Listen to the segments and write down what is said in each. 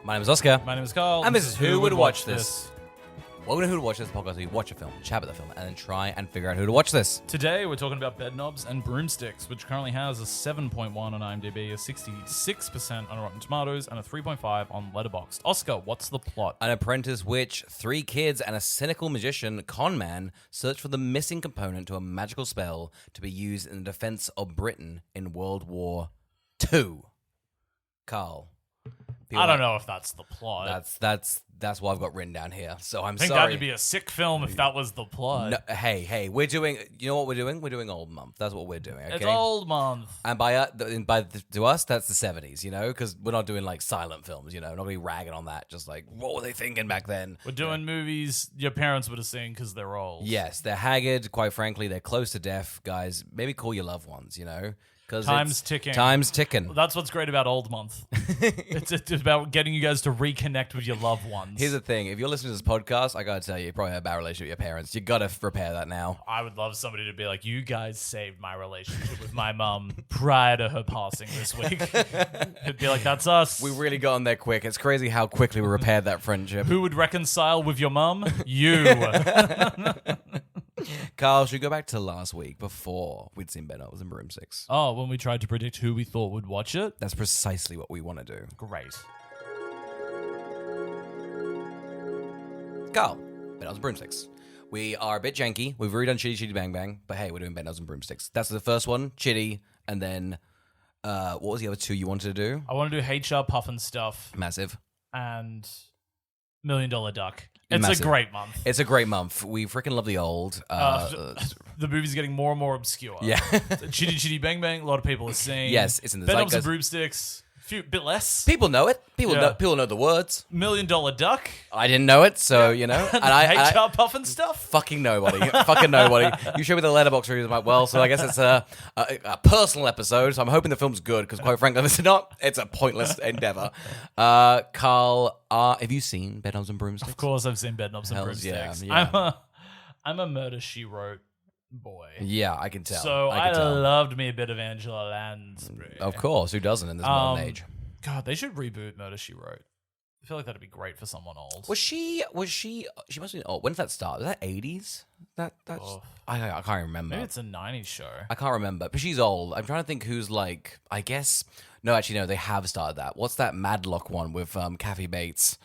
My name is Oscar. My name is Carl. And this is Who Would Watch This? Welcome to Who Would Watch This, the podcast where we watch a film, chat about the film, and then try and figure out who to watch this. Today we're talking about Bedknobs and Broomsticks, which currently has a 7.1 on IMDb, a 66% on Rotten Tomatoes, and a 3.5 on Letterboxd. Oscar, what's the plot? An apprentice witch, 3 kids, and a cynical magician, con man, search for the missing component to a magical spell to be used in the defense of Britain in World War II. Carl. I don't know if that's the plot. That's what I've got written down here. So I'm I think sorry. that'd be a sick film if that was the plot. No, hey, we're doing. You know what we're doing? We're doing Old Month. That's what we're doing. Okay? It's Old Month. And to us, that's the 70s. You know, because we're not doing like silent films. You know, not gonna be ragging on that. Just like what were they thinking back then? We're doing movies your parents would have seen because they're old. Yes, they're haggard. Quite frankly, they're close to death. Guys, maybe call your loved ones. You know. Time's ticking. Time's ticking. That's what's great about Old Month. it's about getting you guys to reconnect with your loved ones. Here's the thing. If you're listening to this podcast, I gotta tell you, you probably have a bad relationship with your parents. You gotta repair that now. I would love somebody to be like, you guys saved my relationship with my mum prior to her passing this week. It'd be like, that's us. We really got on there quick. It's crazy how quickly we repaired that friendship. Who would reconcile with your mum? You. Carl, should we go back to last week before we'd seen Bedknobs and Broomsticks? Oh, when we tried to predict who we thought would watch it? That's precisely what we want to do. Great. Carl, Bedknobs and Broomsticks. We are a bit janky. We've already done Chitty Chitty Bang Bang, but hey, we're doing Bedknobs and Broomsticks. That's the first one, Chitty, and then what was the other two you wanted to do? I want to do HR Puffin Stuff Massive. and $1 Million Duck. It's Massive. a great month. It's a great month. We freaking love the old. The movie's getting more and more obscure. Yeah. Chitty Chitty Bang Bang, a lot of people are seeing. Yes, it's in the Bedknobs and zeitgeist. Broomsticks, bit less. People know it. People Yeah. know the words. $1 Million Duck. I didn't know it, so you know. And HR Puffin Stuff. Fucking nobody. Fucking nobody. You showed me the Letterboxd reviews. I'm like, well, so I guess it's a personal episode, so I'm hoping the film's good, because quite frankly, if it's not, it's a pointless endeavor. Carl, have you seen Bedknobs and Broomsticks? Of course I've seen Bedknobs and Hells Broomsticks. yeah. I'm a Murder, She Wrote boy. Yeah, I can tell. So I I can tell. loved me a bit of Angela Lansbury. Of course, who doesn't in this modern age? God, they should reboot Murder, She Wrote. I feel like that'd be great for someone old. She must have been old. When did that start? Was that 80s? That's I can't remember. Maybe it's a 90s show. I can't remember, but she's old. I'm trying to think who's like, I guess, no, they have started that. What's that Madlock one with Kathy Bates?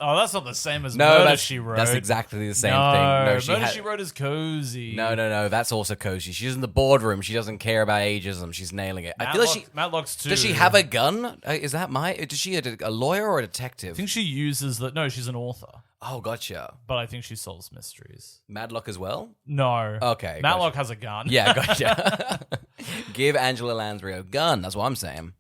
Oh, that's not the same as No, Murder, She Wrote. that's exactly the same No, thing. Murder, She Wrote is cozy. No, that's also cozy. She's in the boardroom. She doesn't care about ageism. She's nailing it. I feel like Matlock's too. does she have a gun? Is that is she a lawyer or a detective? I think she uses the... No, she's an author. Oh, gotcha. But I think she solves mysteries. Madlock as well? No. Okay, Matlock has a gun. Yeah, gotcha. Give Angela Lansbury a gun. That's what I'm saying.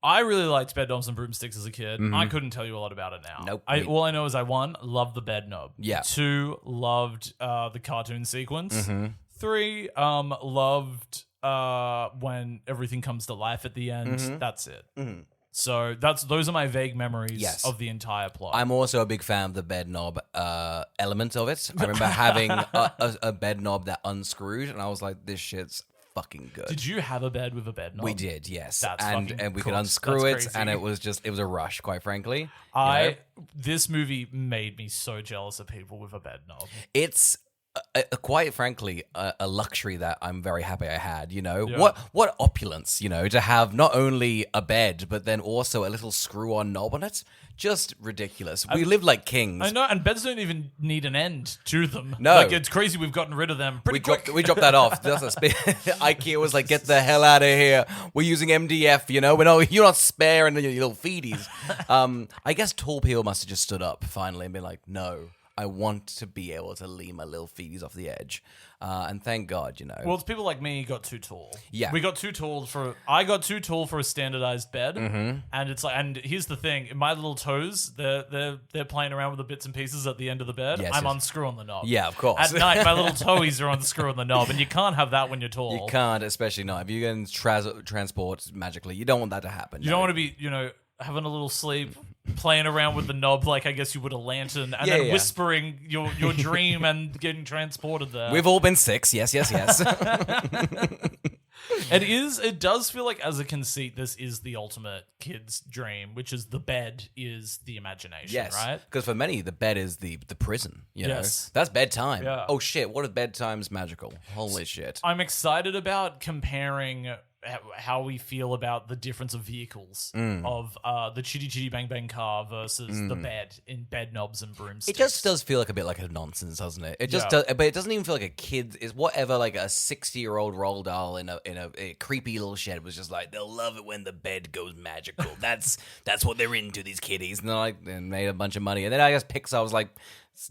I really liked Bedknobs and Broomsticks as a kid. I couldn't tell you a lot about it now. Nope. All I know is one, loved the bed knob. Yeah. 2, loved the cartoon sequence. 3, loved when everything comes to life at the end. That's it. So those are my vague memories of the entire plot. I'm also a big fan of the bed knob element of it. I remember having a bed knob that unscrewed, and I was like, this shit's fucking good. Did you have a bed with a bed knob? We did, yes. That's and we could unscrew it, and it was a rush, quite frankly. This movie made me so jealous of people with a bed knob. It's quite frankly a luxury that I'm very happy I had. You know, Yeah. what opulence, you know, to have not only a bed but then also a little screw-on knob on it. Just ridiculous. We live like kings. I know, and beds don't even need an end to them. No. Like, it's crazy we've gotten rid of them pretty quick. We dropped that off. IKEA was like, get the hell out of here. We're using MDF, you know. You're not sparing your little feeties. I guess tall people must have just stood up finally and been like, no, I want to be able to lean my little feeties off the edge. And thank God, you know. Well, it's people like me got too tall. Yeah. I got too tall for a standardized bed. And it's like, and here's the thing, my little toes, they're playing around with the bits and pieces at the end of the bed. Yes, I'm yes. unscrewing the knob. Yeah, of course. At night, my little toes are unscrewing the knob, and you can't have that when you're tall. You can't, especially not. If you can transport magically, you don't want that to happen. You don't want to be, having a little sleep, playing around with the knob like I guess you would a lantern, and then whispering your dream and getting transported there. We've all been 6. Yes. It does feel like, as a conceit, this is the ultimate kid's dream, which is the bed is the imagination, Yes, right? because for many, the bed is the prison. You know? Yes. That's bedtime. Yeah. Oh shit! What if bedtime's magical? Holy shit! I'm excited about comparing how we feel about the difference of vehicles of the Chitty Chitty Bang Bang car versus the bed in Bedknobs and Broomsticks. It just does feel like a bit like a nonsense, doesn't it? It just Yeah. does, but it doesn't even feel like a kid. It's whatever, like a 60-year-old roll doll in a creepy little shed was just like, they'll love it when the bed goes magical. That's what they're into, these kiddies, and they're like, they made a bunch of money. And then I guess Pixar was like,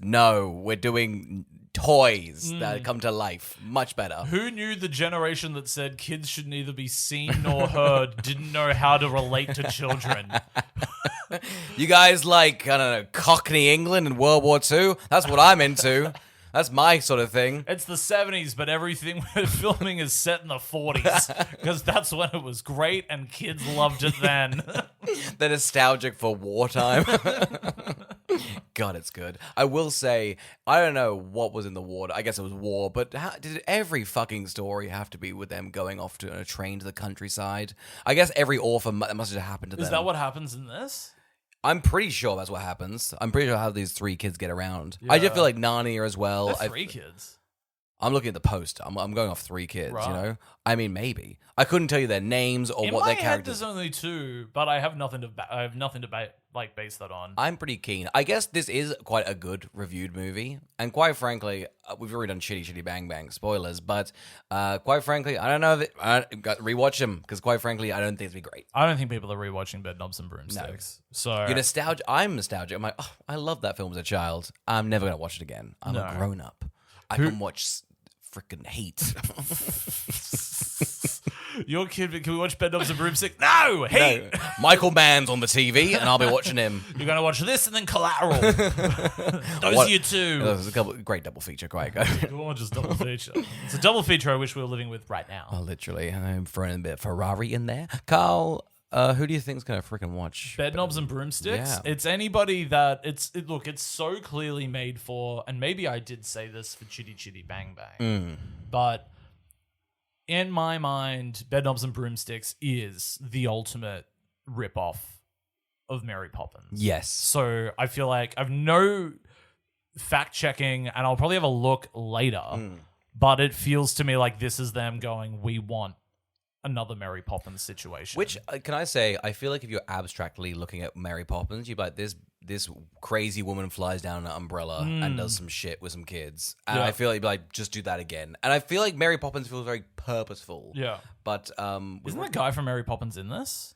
no, we're doing toys that come to life. Much better. Who knew the generation that said kids should neither be seen nor heard didn't know how to relate to children? You guys like, I don't know, Cockney England and World War II? That's what I'm into. That's my sort of thing. It's the 70s, but everything we're filming is set in the 40s because that's when it was great and kids loved it then. They're nostalgic for wartime. God, it's good. I will say, I don't know what was in the war. I guess it was war, but did every fucking story have to be with them going off to a train to the countryside? I guess every orphan must have happened to them. Is that what happens in this? I'm pretty sure that's what happens. I'm pretty sure how these three kids get around. I just feel like Narnia as well. They're 3 kids. I'm looking at the post. I'm going off 3 kids, Right. you know? I mean, maybe. I couldn't tell you their names or In what my their head, characters. there's only 2, but I have nothing to base that on. I'm pretty keen. I guess this is quite a good reviewed movie. And quite frankly, we've already done Chitty Chitty Bang Bang spoilers, but quite frankly, I don't know if rewatch them because quite frankly, I don't think it'd be great. I don't think people are rewatching Bedknobs and Broomsticks. So You're nostalgic. I'm nostalgic. I'm like, oh, I love that film as a child. I'm never going to watch it again. I'm a grown up. I can watch freaking hate. your kid, can we watch Bedknobs and Broomsticks? No, hate. No. Michael Mann's on the TV, and I'll be watching him. You're going to watch this and then Collateral. Those are your 2. There's a great double feature. Quite good. Or just double feature. It's a double feature I wish we were living with right now. Oh, literally. I'm throwing a bit of Ferrari in there. Carl, who do you think's going to freaking watch? Bedknobs and Broomsticks. Yeah. It's anybody that look, it's so clearly made for, and maybe I did say this for Chitty Chitty Bang Bang, but in my mind, Bedknobs and Broomsticks is the ultimate ripoff of Mary Poppins. Yes. So I feel like I've no fact checking, and I'll probably have a look later, but it feels to me like this is them going, we want another Mary Poppins situation. Which, can I say, I feel like if you're abstractly looking at Mary Poppins, you're like, this crazy woman flies down an umbrella and does some shit with some kids. And Yeah. I feel like you'd be like, just do that again. And I feel like Mary Poppins feels very purposeful. Yeah. But, Isn't the guy from Mary Poppins in this?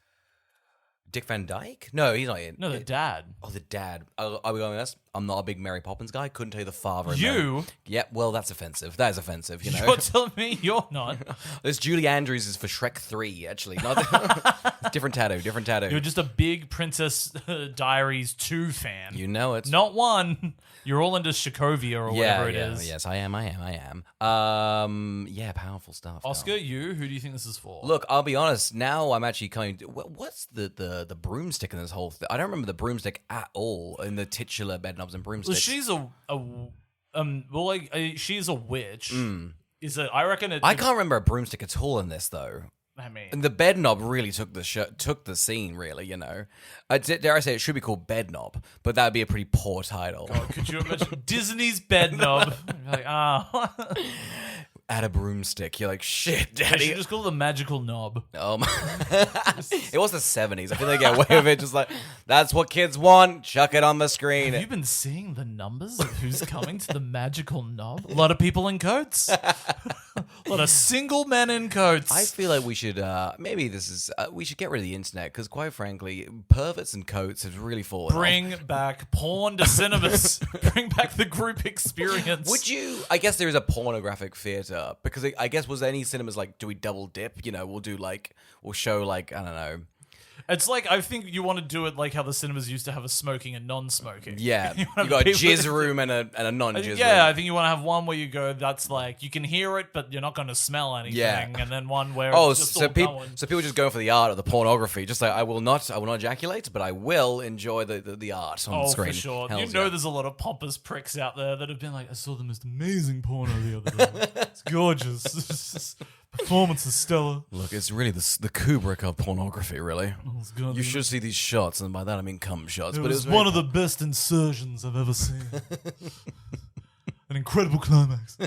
Dick Van Dyke? No, he's not in. No, the dad. Oh, the dad. Are we going this? I'm not a big Mary Poppins guy. Couldn't tell you the father. You? Yeah, well, that's offensive. That is offensive, you know. You're telling me you're not. This Julie Andrews is for Shrek 3, actually. Not different tattoo. You're just a big Princess Diaries 2 fan. You know it. Not 1. You're all into Sokovia or whatever it is. Yes, I am. Yeah, powerful stuff. Oscar, you? Who do you think this is for? Look, I'll be honest. Now I'm actually coming. What's the broomstick in this whole thing? I don't remember the broomstick at all in the titular Bedknobs and Well, Broomsticks. she's a witch. Is it? I reckon it. I can't remember a broomstick at all in this though. I mean, And the Bedknob really took the scene, really, you know. Dare I say it should be called Bedknob, but that would be a pretty poor title. God, could you imagine Disney's Bedknob? Like, Add a broomstick. You're like, shit, they daddy. should just call it the magical knob. It was the 70s. I feel they get away with it. Just like, that's what kids want. Chuck it on the screen. Have you been seeing the numbers of who's coming to the magical knob? A lot of people in coats. A lot of single men in coats. I feel like we should, maybe this is, we should get rid of the internet because, quite frankly, perverts and coats have really fallen off. Bring back porn to cinemas. Bring back the group experience. Would you? I guess there is a pornographic theater because I guess was there any cinemas like, do we double dip? You know, we'll show like, I don't know. It's like, I think you want to do it like how the cinemas used to have a smoking and non-smoking. Yeah, you wanna got a be jizz with- room and a non-jizz room. Yeah, I think you want to have one where you go, that's like, you can hear it, but you're not going to smell anything. Yeah. And then one where Oh, it's just so all people, going. so people just going for the art of the pornography. Just like I will not ejaculate, but I will enjoy the art on the Oh, screen. for sure. Hells You know yeah. there's a lot of pompous pricks out there that have been like, I saw the most amazing porno the other day. It's gorgeous. Performance is stellar. Look, it's really the Kubrick of pornography, really. Oh, You should see these shots, and by that I mean cum shots. It But was very one of the best insertions I've ever seen. An incredible climax.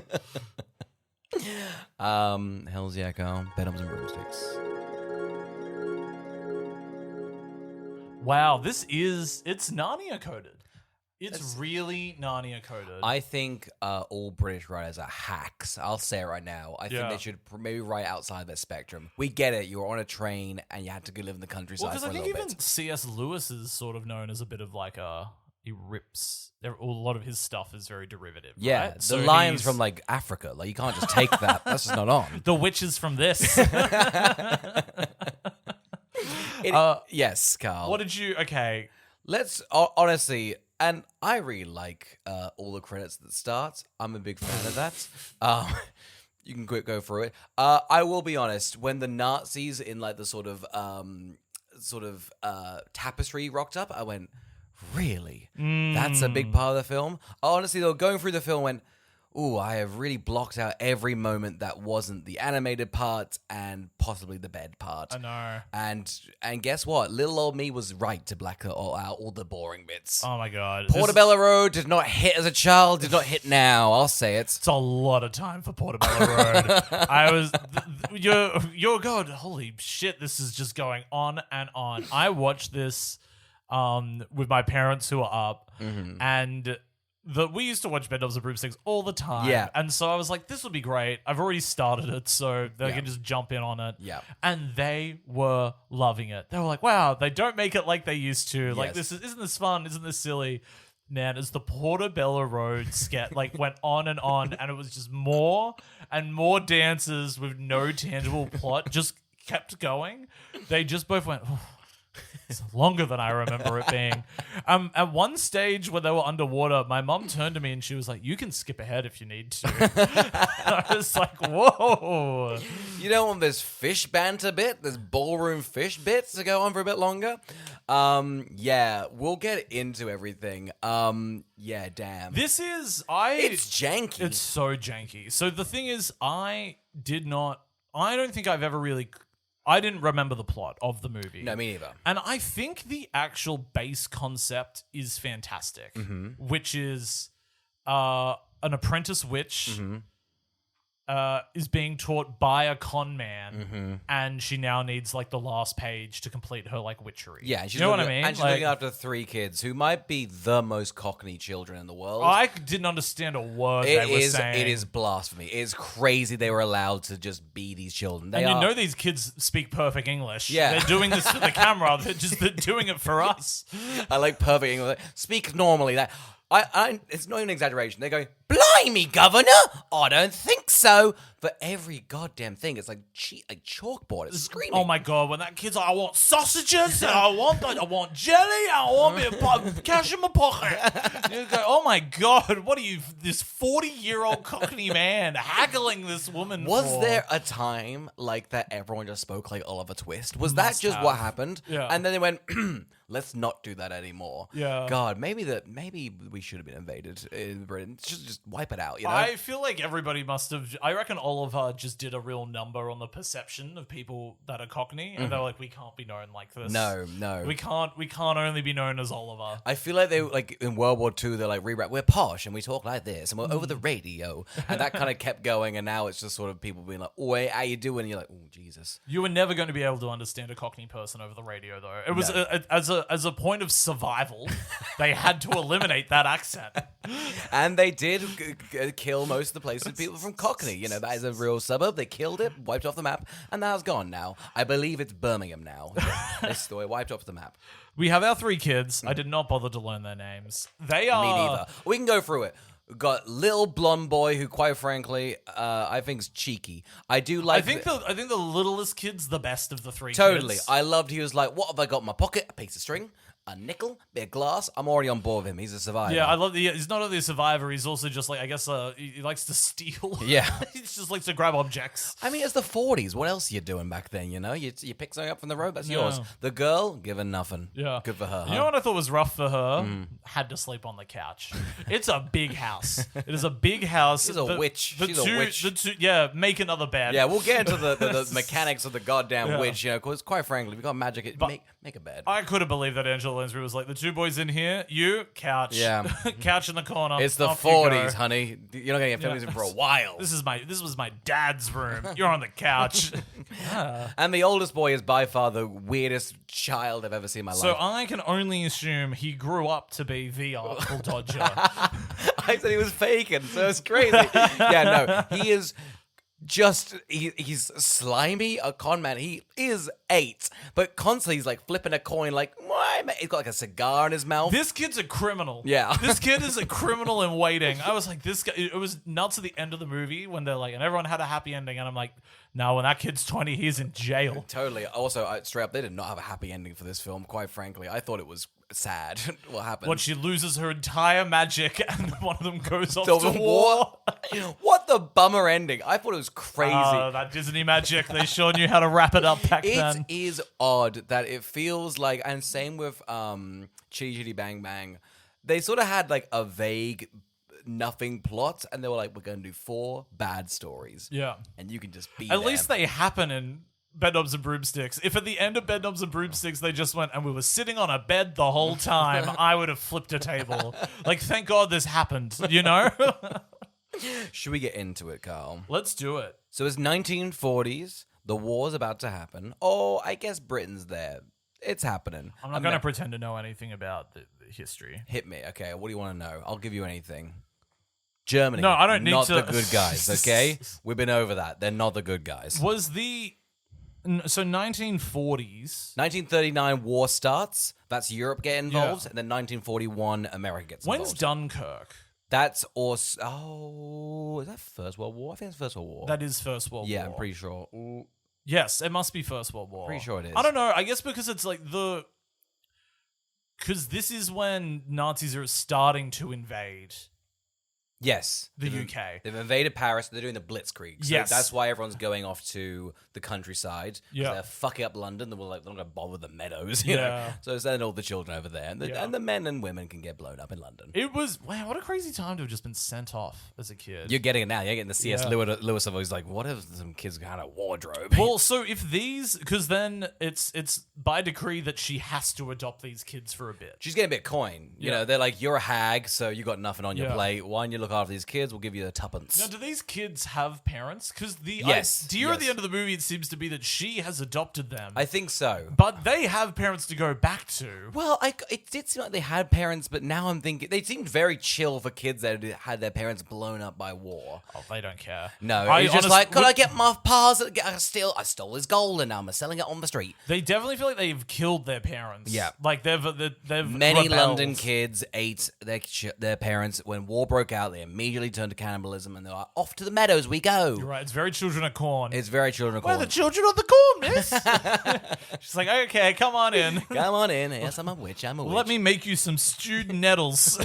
Hells yeah, Carl. Bedknobs and Broomsticks. Wow, it's Narnia coded. It's really Narnia coded. I think all British writers are hacks. I'll say it right now. I think they should maybe write outside their spectrum. We get it. You were on a train and you had to go live in the countryside because for I a think little even bit. C.S. Lewis is sort of known as a bit of like he rips. A lot of his stuff is very derivative. Yeah, right? the So lion's he's- from like Africa. Like you can't just take that. That's just not on. The witches from this. Yes, Carl. What did you? Okay, Let's honestly, and I really like all the credits that start. I'm a big fan of that. You can go through it. I will be honest. When the Nazis in like the sort of tapestry rocked up, I went, really? That's a big part of the film. Honestly, though, going through the film, went, ooh, I have really blocked out every moment that wasn't the animated part and possibly the bed part. I know. And guess what? Little old me was right to black out all the boring bits. Oh my god, Portobello Road did not hit as a child, did not hit now. I'll say it. It's a lot of time for Portobello Road. I was, you're God. Holy shit! This is just going on and on. I watched this with my parents who are up, and we used to watch Bedknobs and Broomsticks all the time. Yeah. And so I was like, this would be great. I've already started it, so they can just jump in on it. Yeah. And they were loving it. They were like, wow, they don't make it like they used to. Like, Yes. isn't this fun? Isn't this silly? Man, as the Portobello Road sketch went on, and it was just more and more dances with no tangible plot just kept going. They just both went, oh, it's longer than I remember it being. At one stage when they were underwater, my mom turned to me and she was like, you can skip ahead if you need to. I was like, whoa. You don't want this fish banter bit, this ballroom fish bit to go on for a bit longer? Yeah, we'll get into everything. Yeah, damn. This is, It's janky. It's so janky. So the thing is, I don't think I've ever really, I didn't remember the plot of the movie. No, me neither. And I think the actual base concept is fantastic, which is an apprentice witch is being taught by a con man, and she now needs like the last page to complete her like witchery. Yeah, and she's you know what I looking- mean? And she's Like, looking after 3 kids who might be the most cockney children in the world. I didn't understand a word they were saying. It is blasphemy. It is crazy they were allowed to just be these children. They And are, you know these kids speak perfect English. Yeah. They're doing this for the camera. They're doing it for us. I like perfect English. Speak normally. That it's not even an exaggeration. They're going, blimey, governor! I don't think so. For every goddamn thing, it's like chalkboard. It's screaming. Oh my god! When that kid's like, I want sausages, and I want jelly, I want me a cash in my pocket. You go, oh my god! What are you, this 40-year-old Cockney man haggling this woman? Was for? there a time like that everyone just spoke like Oliver Twist? Was that Must just have. what happened? Yeah. And then they went, let's not do that anymore. Yeah. God, maybe we should have been invaded in Britain. Just wipe it out, you know? I feel like everybody must have. I reckon Oliver just did a real number on the perception of people that are Cockney, and they're like, we can't be known like this. No. We can't only be known as Oliver. I feel like they like in World War II. They're like we're posh and we talk like this and we're over the radio, and that kind of kept going. And now it's just sort of people being like, "Oi, how you doing?" And you're like, "Oh, Jesus." You were never going to be able to understand a Cockney person over the radio, though. It was No. as a point of survival, they had to eliminate that accent. And they did kill most of the places people from Cockney. You know, that is a real suburb. They killed it, wiped off the map, and that's gone now. I believe it's Birmingham now. This story wiped off the map. We have our 3 kids. I did not bother to learn their names. They are. Me neither. We can go through it. We've got little blonde boy who, quite frankly, I think's cheeky. I do like. I think the littlest kid's the best of the 3 Totally. kids. I loved he was like, what have I got in my pocket? A piece of string. a nickel, bit of glass. I'm already on board with him. He's a survivor. Yeah, I love he's not only a survivor, he's also just like, I guess, he likes to steal. Yeah. He just likes to grab objects. I mean, it's the 40s. What else are you doing back then, you know? You pick something up from the road, that's yours. The girl, given nothing. Yeah. Good for her. You know what I thought was rough for her? Had to sleep on the couch. It's a big house. It is a big house. She's a witch. She's a witch. Yeah, make another bed. Yeah, we'll get into the mechanics of the goddamn witch, you know, because quite frankly, if you got magic, make a bed. I couldn't believe that Angela Lansbury was like, the two boys in here, you, couch. Yeah. Couch in the corner. It's the Off you 40s, go. honey. You're not going to get feminism for a while. This was my dad's room. You're on the couch. And the oldest boy is by far the weirdest child I've ever seen in my So life. I can only assume he grew up to be the Artful Dodger. I said he was faking, so it's crazy. Yeah, no, he is just, he's slimy, a con man. He is 8, but constantly he's like flipping a coin like, why? He's got like a cigar in his mouth. This kid's a criminal. Yeah. This kid is a criminal in waiting. I was like, this guy, it was nuts at the end of the movie when they're like, and everyone had a happy ending. And I'm like, no, when that kid's 20, he's in jail. Totally. Also, straight up, they did not have a happy ending for this film, quite frankly. I thought it was sad what happened. When she loses her entire magic and one of them goes off To to war. What the bummer ending. I thought it was crazy. That Disney magic, they sure knew how to wrap it up back It then. is odd that it feels like, and same with Chitty Chitty Bang Bang, they sort of had like a vague nothing plot, and they were like, we're going to do 4 bad stories. Yeah. And you can just be At there. least they happen in Bedknobs and Broomsticks. If at the end of Bedknobs and Broomsticks they just went, and we were sitting on a bed the whole time, I would have flipped a table. Like, thank God this happened, you know? Should we get into it, Carl? Let's do it. So it's 1940s. The war's about to happen. Oh, I guess Britain's there. It's happening. I'm not going to pretend to know anything about the history. Hit me. Okay, what do you want to know? I'll give you anything. Germany. No, I don't need not to- Not the good guys, okay? We've been over that. They're not the good guys. Was so 1940s. 1939 war starts. That's Europe getting involved. And then 1941 America gets When's involved. Dunkirk? That's also... Oh, is that First World War? I think it's First World War. That is First World War. Yeah, I'm pretty sure. Ooh. Yes, it must be First World War. Pretty sure it is. I don't know. I guess because it's like because this is when Nazis are starting to invade Yes. the UK. They've invaded Paris. They're doing the Blitzkrieg. So Yes. that's why everyone's going off to the countryside. 'Cause Yeah. They're fucking up London. They're like, they're not going to bother the meadows, you know? Yeah. So send all the children over there. And the men and women can get blown up in London. It was, wow, what a crazy time to have just been sent off as a kid. You're getting it now. You're getting the C.S. Yeah. Lewis of always like, what if some kids had a wardrobe? Well, so if these, because then it's by decree that she has to adopt these kids for a bit. She's getting a bit of coin. You Yeah. know, they're like, you're a hag, so you got nothing on your Yeah. plate. Why don't you look after these kids? We'll give you the tuppence. Now, do these kids have parents? Because the Yes, idea at yes. the end of the movie, it seems to be that she has adopted them. I think so. But they have parents to go back to. Well, it did seem like they had parents, but now I'm thinking they seemed very chill for kids that had their parents blown up by war. Oh, they don't care. No, I it's just honest- like, could I get my pa's? I stole his gold and now I'm selling it on the street. They definitely feel like they've killed their parents. Yeah. Like they've Many rebelled. London kids ate their parents. When war broke out, they immediately turned to cannibalism and they're like, off to the meadows we go. You're right. It's very Children of Corn. It's very children of We're corn. the children of the corn, miss. She's like, okay, come on in. Come on in. Yes, I'm a witch. I'm a witch. Let me make you some stewed nettles.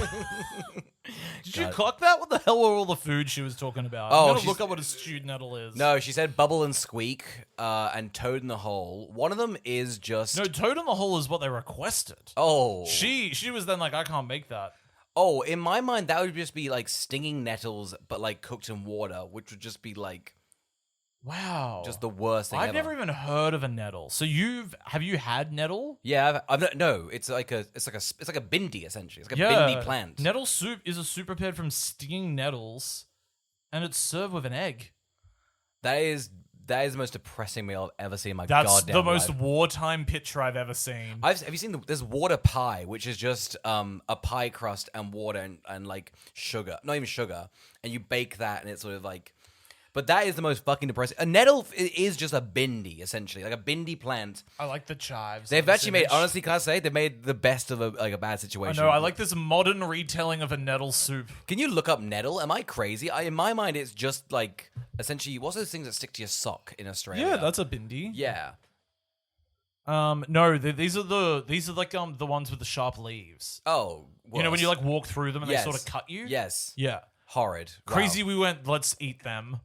Did you clock that? What the hell were all the food she was talking about? Oh, I'm gonna she's- look up what a stewed nettle is. No, she said Bubble and Squeak and Toad in the Hole. One of them is just... No, Toad in the Hole is what they requested. Oh. She was then like, I can't make that. Oh, in my mind, that would just be like stinging nettles, but like cooked in water, which would just be like Wow. just the worst thing I've ever. never even heard of a nettle. So have you had nettle? Yeah, no. It's like a bindi essentially. It's like a Yeah. bindi plant. Nettle soup is a soup prepared from stinging nettles, and it's served with an egg. That is the most depressing meal I've ever seen in my That's goddamn the most life. wartime picture I've ever seen. Have you seen there's water pie, which is just a pie crust and water and like sugar, not even sugar, and you bake that and it's sort of like. But that is the most fucking depressing. A nettle is just a bindi, essentially, like a bindi plant. I like the chives. They've of this actually made, image. honestly, can I say, they've made the best of a bad I situation. know. I like this modern retelling of a nettle soup. Can you look up nettle? Am I crazy? In my mind, it's just like, essentially, what's those things that stick to your sock in Australia? Yeah, that's a bindi. Yeah. No, these are like the ones with the sharp leaves. Oh, You know when you like walk through them and they sort of cut you? Yes. Yeah. Horrid. Crazy, Wow. we went, let's eat them.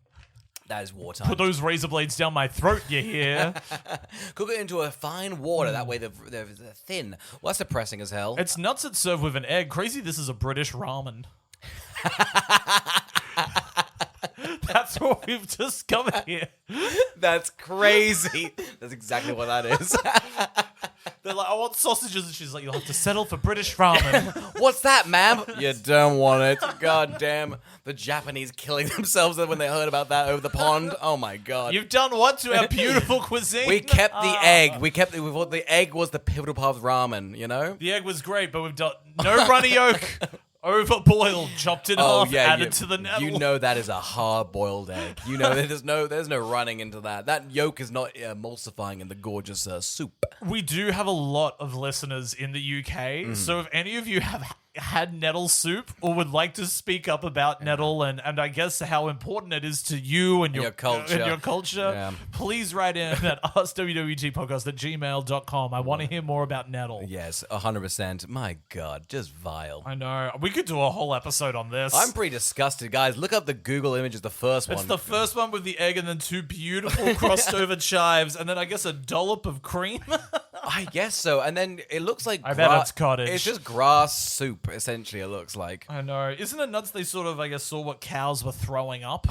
That is wartime. Put those razor blades down my throat, you hear? Cook it into a fine water. That way they're thin. Well, that's depressing as hell. It's nuts it's served with an egg. Crazy, this is a British ramen. That's what we've discovered here. That's crazy. That's exactly what that is. They're like, I want sausages. And she's like, you'll have to settle for British ramen. What's that, ma'am? You don't want it. God damn. The Japanese killing themselves when they heard about that over the pond. Oh my god. You've done what to our beautiful cuisine? We kept the egg. We thought the egg was the pivotal part of ramen, you know? The egg was great, but we've done no runny yolk. Overboiled, chopped in half, added to the nettle. You know that is a hard-boiled egg. You know there's no running into that. That yolk is not emulsifying in the gorgeous soup. We do have a lot of listeners in the UK, so if any of you have had nettle soup or would like to speak up about nettle and I guess how important it is to you and your culture, please write in at askwwwtpodcast@gmail.com. I want to hear more about nettle. Yes, 100%. My God, just vile. I know. We could do a whole episode on this. I'm pretty disgusted, guys. Look up the Google images, the first one. It's the first one with the egg and then two beautiful crossed over chives and then I guess a dollop of cream. I guess so. And then it looks like I bet it's cottage. It's just grass soup, essentially, it looks like. I know. Isn't it nuts they sort of, I guess, saw what cows were throwing up?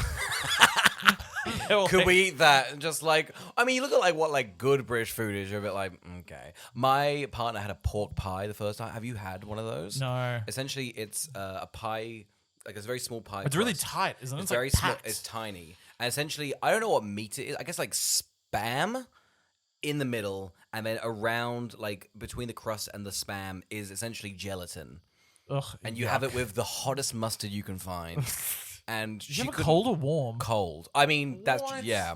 Could we eat that? And just like, I mean, you look at like what like good British food is, you're a bit like, okay. My partner had a pork pie the first time. Have you had one of those? No. Essentially, it's a pie, like it's a very small pie. It's really tight, isn't it? It's like very small. packed. It's tiny. And essentially, I don't know what meat it is. I guess like spam in the middle, and then around, like between the crust and the spam, is essentially gelatin. Ugh, and you have it with the hottest mustard you can find. And you have it cold or warm? Cold. I mean, that's What? yeah.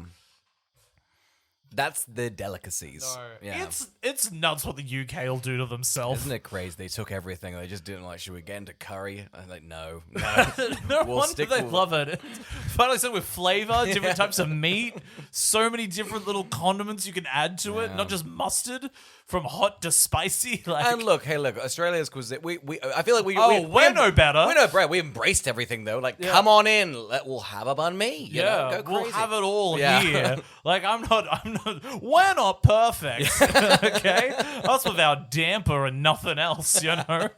That's the delicacies. No. Yeah. It's nuts what the UK will do to themselves. Isn't it crazy? They took everything. They just didn't like, should we get into curry? I'm like, no. No wonder they love it. Finally, something with flavor, different types of meat, so many different little condiments you can add to it, not just mustard. From hot to spicy, like. And look, Australia's cuisine. I feel like we know better. We know better. We embraced everything though. Like, come on in. We'll have a bun me. You know, go crazy. We'll have it all here. Like, I'm not. We're not perfect. Okay, us with our damper and nothing else. You know.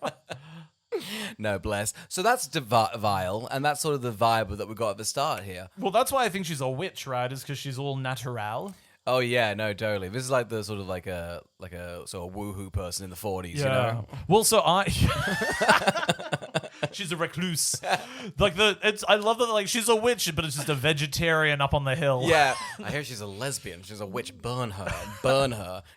No, bless. So that's vile, and that's sort of the vibe that we got at the start here. Well, that's why I think she's a witch, right? Is because she's all natural. Oh yeah, no, totally. This is like the sort of like a sort of woohoo person in the 40s, you know. Well, so she's a recluse. I love that like she's a witch, but it's just a vegetarian up on the hill. Yeah, I hear she's a lesbian. She's a witch. Burn her.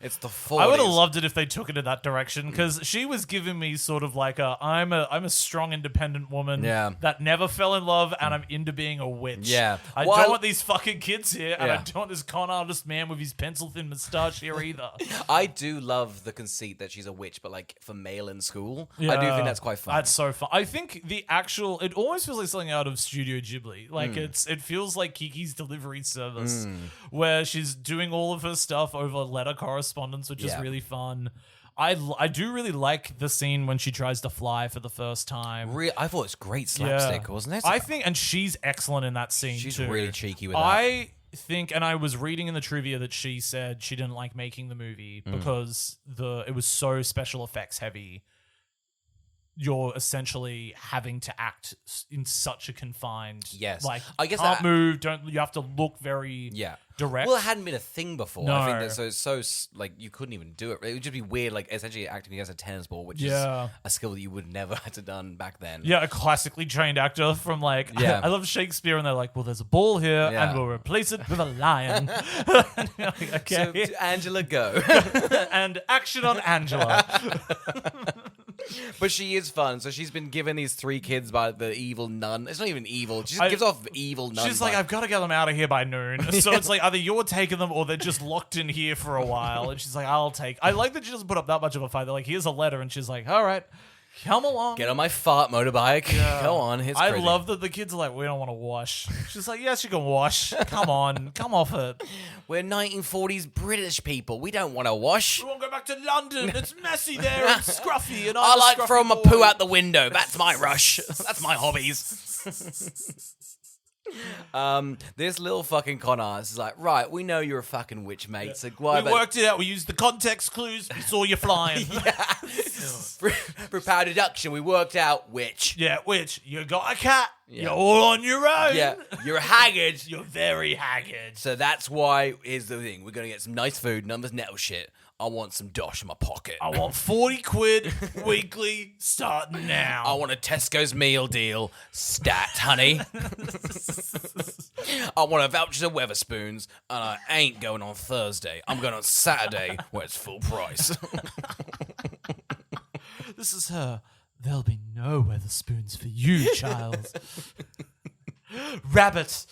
It's the 40s. I would have loved it if they took it in that direction because she was giving me sort of like I'm a strong, independent woman that never fell in love, and I'm into being a witch. Yeah, I don't want these fucking kids here, and I don't want this con artist man with his pencil-thin moustache here either. I do love the conceit that she's a witch, but like for male in school, I do think that's quite fun. That's so fun. I think it almost feels like something out of Studio Ghibli. Like it feels like Kiki's Delivery Service, where she's doing all of her stuff over letter correspondence, which is really fun. I do really like the scene when she tries to fly for the first time. I thought it was great slapstick, wasn't it? I think, and she's excellent in that scene She's too. really cheeky with that. I think, and I was reading in the trivia that she said she didn't like making the movie because it was so special effects heavy. You're essentially having to act in such a confined, like I guess can't move. You have to look very direct. Well, it hadn't been a thing before. No. I think that so like you couldn't even do it. It would just be weird, like essentially acting against a tennis ball, which is a skill that you would never have to done back then. Yeah, a classically trained actor from like I love Shakespeare, and they're like, well, there's a ball here, and we'll replace it with a lion. Like, okay, so Angela, go and action on Angela. But she is fun. So she's been given these 3 kids by the evil nun. It's not even evil. She just gives off evil nun. She's like, I've got to get them out of here by noon. So it's like either you're taking them or they're just locked in here for a while. And she's like, I like that she doesn't put up that much of a fight. They're like, here's a letter. And she's like, all right. Come along. Get on my fart motorbike. Go on. It's I crazy. love that the kids are like, we don't want to wash. She's like, yes, you can wash. Come on. Come off it. We're 1940s British people. We don't want to wash. We want to go back to London. It's messy there and scruffy. And I I'm like a scruffy throwing my boy. poo out the window. That's my rush. That's my hobbies. This little fucking con artist is like, right, we know you're a fucking witch, mate. So why We worked it out. We used the context clues. We saw you flying. for power deduction, we worked out witch. Yeah, which you got a cat. You're all on your own. Yeah, you're haggard. You're very haggard. So that's why, here's the thing. We're going to get some nice food, none of this nettle shit. I want some dosh in my pocket. I want 40 quid weekly starting now. I want a Tesco's meal deal. Stat, honey. I want a voucher to Weatherspoons, and I ain't going on Thursday. I'm going on Saturday, where it's full price. This is her. There'll be no Weatherspoons for you, child. Rabbit.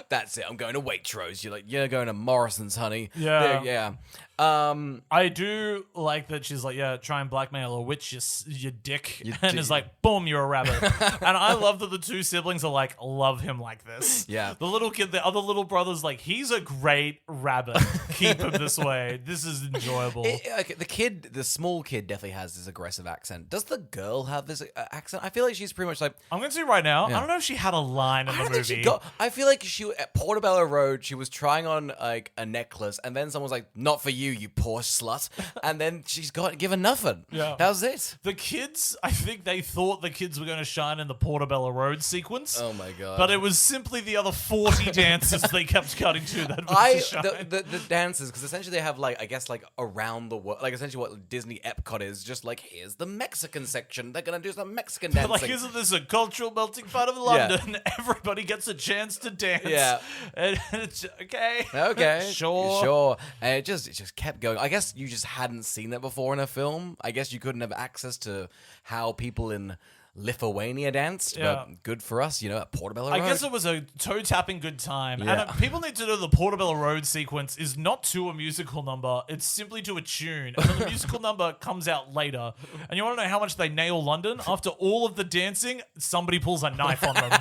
That's it. I'm going to Waitrose. You're like, you're going to Morrison's, honey. Yeah. Yeah. I do like that she's like, yeah, try and blackmail a witch, you dick. And is like, boom, you're a rabbit. And I love that the two siblings are like, love him like this. Yeah. The little kid, the other little brother's like, he's a great rabbit. Keep him this way. This is enjoyable. The small kid definitely has this aggressive accent. Does the girl have this accent? I feel like she's pretty much like... I'm going to say right now, I don't know if she had a line in the movie. I feel like she at Portobello Road, she was trying on like a necklace, and then someone was like, "Not for you, you poor slut," and then she's got given nothing. Yeah. That was it. The kids, I think they thought the kids were going to shine in the Portobello Road sequence. Oh my god! But it was simply the other 40 dances they kept cutting to that was to shine. The dances, because essentially they have like, I guess, like around the world, like essentially what Disney Epcot is, just like, here's the Mexican section. They're gonna do some Mexican dancing. Like, isn't this a cultural melting pot of London? Everybody gets a chance to dance. Yeah. And it's okay. Okay. Sure. And it just kept going. I guess you just hadn't seen that before in a film. I guess you couldn't have access to how people in Lithuania danced. Yeah. But good for us, at Portobello Road. I guess it was a toe-tapping good time. Yeah. And people need to know the Portobello Road sequence is not to a musical number. It's simply to a tune. And then the musical number comes out later. And you want to know how much they nail London? After all of the dancing, somebody pulls a knife on them.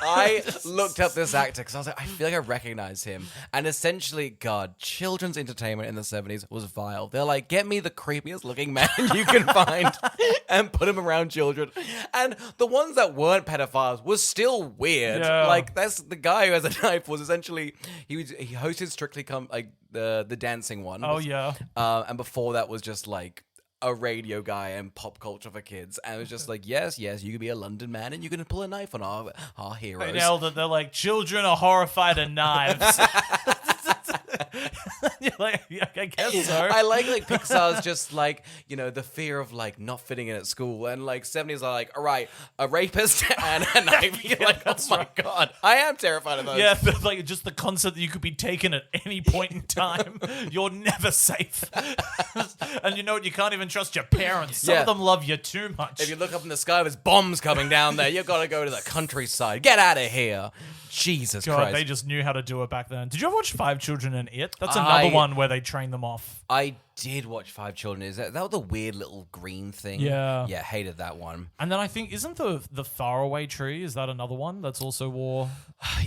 I looked up this actor because I was like, I feel like I recognize him. And essentially, God, children's entertainment in the 70s was vile. They're like, get me the creepiest looking man you can find and put him around children. And the ones that weren't pedophiles was still weird. Yeah. Like, that's the guy who has a knife was essentially, he hosted Strictly Come, like the dancing one. Oh, yeah. And before that was just like a radio guy and pop culture for kids, and it was just like, yes, you can be a London man and you can pull a knife on our heroes. They nailed it. They're like, children are horrified of knives. You're like, yeah, I guess so. I like Pixar's just like, the fear of like not fitting in at school, and like 70s are like, all right, a rapist and a knife. You're like, oh my god, I am terrified of those. Yeah, but like just the concept that you could be taken at any point in time. You're never safe. And you know what? You can't even trust your parents. Some of them love you too much. If you look up in the sky, there's bombs coming down there. You've got to go to the countryside. Get out of here. Jesus God, Christ. they just knew how to do it back then. Did you ever watch Five Children and It? That's another one where they train them off. I did watch Five Children. Is that the weird little green thing? Yeah. Yeah, hated that one. And then I think, isn't the Faraway Tree, is that another one that's also war?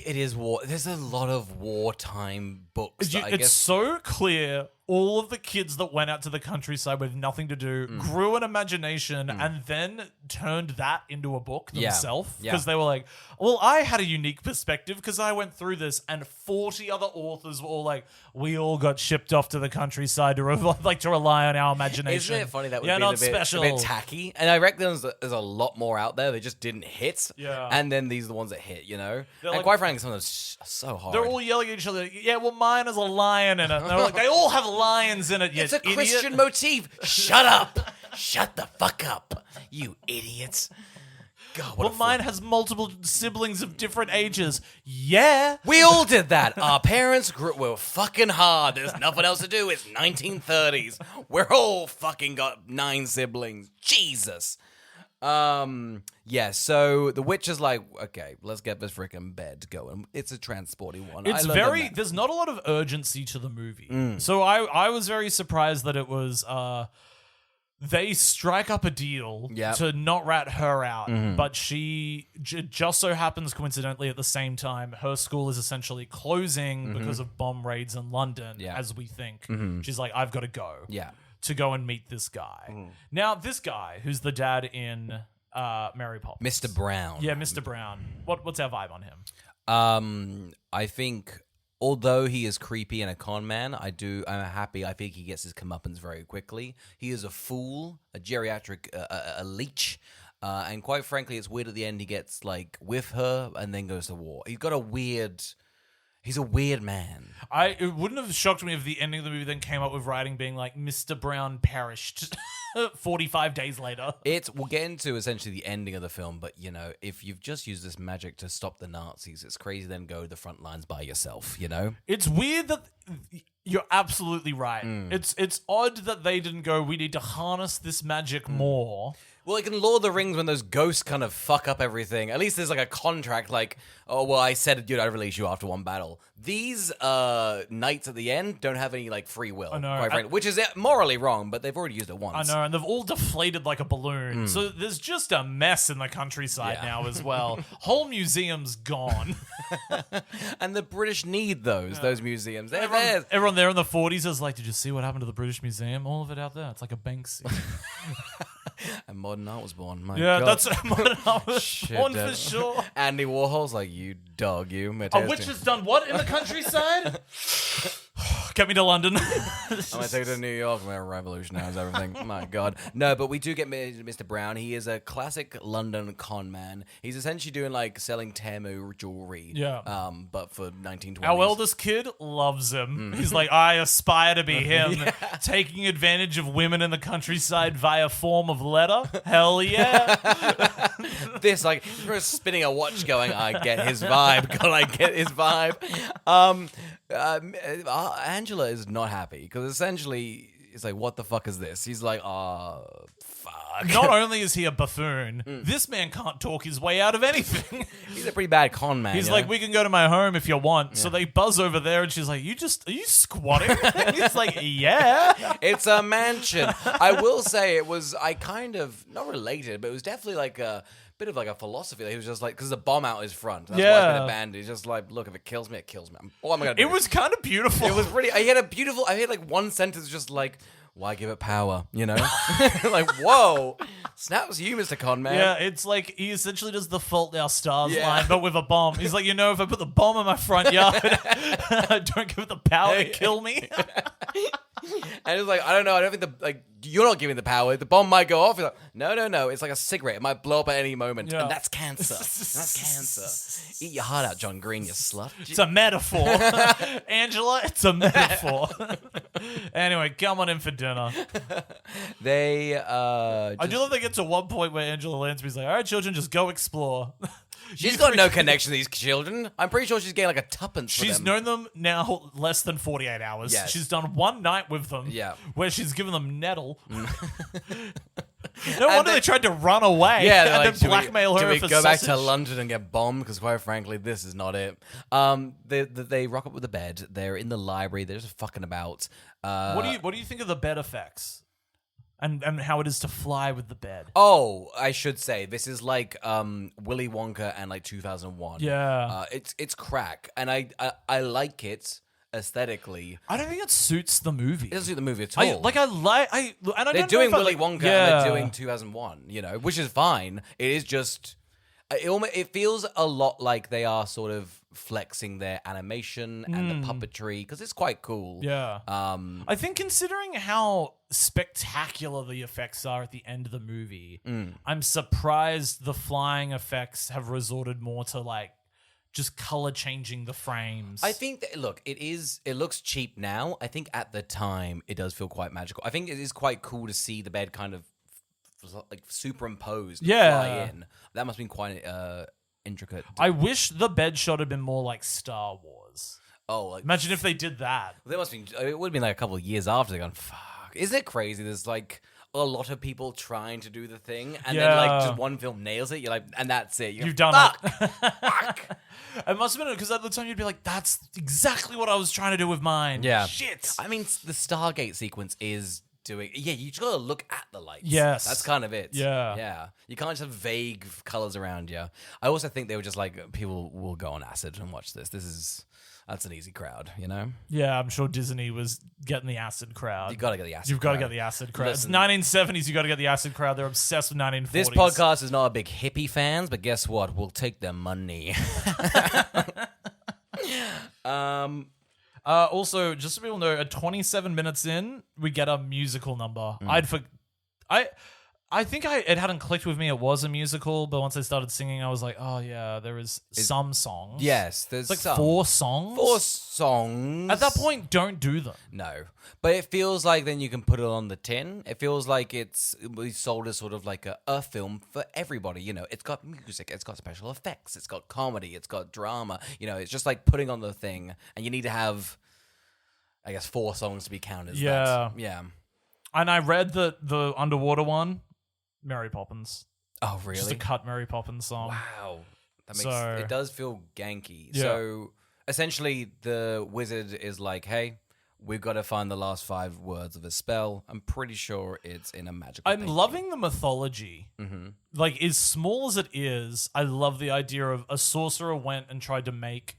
It is war. There's a lot of wartime books. It's so clear all of the kids that went out to the countryside with nothing to do grew an imagination and then turned that into a book themselves. Because they were like, well, I had a unique perspective because I went through this, and 40 other authors were all like, we all got shipped off to the countryside to rely on our imagination. Isn't it funny that would You're be not a bit special. tacky? And I reckon there's a lot more out there that just didn't hit. Yeah. And then these are the ones that hit, And like- quite frankly, some of those are so hard. They're all yelling at each other. Yeah, well, mine has a lion in it. And they're like, they all have lions in it. You It's a idiot. Christian motif. Shut up. Shut the fuck up, you idiots. God, what Well, mine has multiple siblings of different ages. Yeah. We all did that. Our parents were fucking hard. There's nothing else to do. It's 1930s. We're all fucking got 9 siblings. Jesus. Yeah, so the witch is like, okay, let's get this freaking bed going. It's a transporty one. It's there's not a lot of urgency to the movie. So I was very surprised that it was They strike up a deal to not rat her out, but she just so happens coincidentally at the same time her school is essentially closing because of bomb raids in London, as we think. She's like, I've got to go. Yeah. To go and meet this guy. Now, this guy, who's the dad in Mary Poppins. Mr. Brown. Yeah, Mr. Brown. What's our vibe on him? I think, although he is creepy and a con man, I'm happy. I think he gets his comeuppance very quickly. He is a fool, a geriatric, a leech. And quite frankly, it's weird at the end he gets, like, with her and then goes to war. He's a weird man. It wouldn't have shocked me if the ending of the movie then came up with writing being like, Mr. Brown perished 45 days later. We'll get into essentially the ending of the film, but, you know, if you've just used this magic to stop the Nazis, it's crazy then go to the front lines by yourself, you know? It's weird that... You're absolutely right. It's odd that they didn't go, we need to harness this magic more. Well, like in Lord of the Rings, when those ghosts kind of fuck up everything, at least there's like a contract like, oh, well, I said, I'd release you after one battle. These knights at the end don't have any like free will, quite frankly, which is morally wrong, but they've already used it once. I know, and they've all deflated like a balloon. So there's just a mess in the countryside now as well. Whole museum's gone. And the British need those museums. Everyone there in the 40s is like, did you see what happened to the British Museum? All of it out there. It's like a Banksy. And modern art was born. My God. that's modern art was born for sure. Andy Warhol's like, you dog, you. A witch has done what in the countryside? Get me to London. I'm going to take it to New York where revolutionize everything. My God. No, but we do get Mr. Brown. He is a classic London con man. He's essentially doing like selling Temu jewelry. Yeah. But for 1920s. Our eldest kid loves him. He's like, I aspire to be him. Taking advantage of women in the countryside via form of letter. Hell yeah. This, like, spinning a watch going, I get his vibe. God, I get his vibe. Angela is not happy because essentially it's like, what the fuck is this? He's like, oh, fuck. Not only is he a buffoon, this man can't talk his way out of anything. He's a pretty bad con man. He's like, we can go to my home if you want. Yeah. So they buzz over there and she's like, are you squatting? He's like, yeah. It's a mansion. I will say I kind of, not related, but it was definitely like a bit of like a philosophy. He was just like, because the bomb out his front. That's why it's been abandoned. He's just like, look, if it kills me, it kills me. What am I gonna do? It was kind of beautiful. It was pretty. I had like one sentence just like, why give it power? You know, like whoa, snaps you, Mr. Conman. Yeah, it's like he essentially does the Fault Our Stars line, but with a bomb. He's like, if I put the bomb in my front yard, I don't give it the power to kill me. And it's like, I don't know. I don't think you're not giving the power. The bomb might go off. You're like, no. It's like a cigarette. It might blow up at any moment. Yeah. And that's cancer. That's cancer. Eat your heart out, John Green, you slut. It's a metaphor. Angela, it's a metaphor. Anyway, come on in for dinner. I do love they get to one point where Angela Lansbury's like, all right, children, just go explore. She's got no connection to these children. I'm pretty sure she's getting like a tuppence for She's them. known them now less than 48 hours. Yes. She's done one night with them where she's given them nettle. No wonder they tried to run away and then blackmail her for go back sausage. to London and get bombed? Because quite frankly, this is not it. They rock up with the bed. They're in the library. They're just fucking about. What do you think of the bed effects? And how it is to fly with the bed. Oh, I should say this is like Willy Wonka and like 2001. Yeah, it's crack, and I like it aesthetically. I don't think it suits the movie. It doesn't suit the movie at all. They're doing Willy Wonka and they're doing 2001. Which is fine. It is just it feels a lot like they are sort of flexing their animation and the puppetry because it's quite cool. Yeah. I think considering how spectacular the effects are at the end of the movie, I'm surprised the flying effects have resorted more to like just color changing the frames. I think that, look, it looks cheap now. I think at the time it does feel quite magical. I think it is quite cool to see the bed kind of like superimposed fly in. That must have been quite intricate. I wish the bed shot had been more like Star Wars. Oh, like, imagine if they did that. It would have been like a couple of years after they're gone, fuck. Isn't it crazy? There's like a lot of people trying to do the thing, and then like just one film nails it. You're like, and that's it. You've done it. Fuck. It must have been because at the time you'd be like, that's exactly what I was trying to do with mine. Yeah. Shit. I mean, the Stargate sequence is doing. Yeah, you just gotta look at the lights. Yes. That's kind of it. Yeah. Yeah. You can't just have vague colors around you. I also think they were just like, people will go on acid and watch this. That's an easy crowd, you know? Yeah, I'm sure Disney was getting the acid crowd. You gotta get the acid You've crowd. got to get the acid crowd. Listen. It's 1970s, you got to get the acid crowd. They're obsessed with 1940s. This podcast is not a big hippie fans, but guess what? We'll take their money. Also, just so people know, at 27 minutes in, we get a musical number. I think it hadn't clicked with me. It was a musical, but once I started singing, I was like, oh yeah, there is some songs. Yes, there's It's like some. 4 songs. 4 songs. At that point, don't do them. No. But it feels like then you can put it on the tin. It feels like we sold as sort of like a film for everybody. You know, it's got music, it's got special effects, it's got comedy, it's got drama. You know, it's just like putting on the thing, and you need to have, I guess, 4 songs to be counted as that. Yeah. And I read that the underwater one, Mary Poppins. Oh, really? Just a cut Mary Poppins song. Wow. That makes So- it does feel ganky. Yeah. So essentially the wizard is like, hey, we've got to find the last 5 words of a spell. I'm pretty sure it's in a magical I'm painting. loving the mythology. Mm-hmm. Like, as small as it is, I love the idea of a sorcerer went and tried to make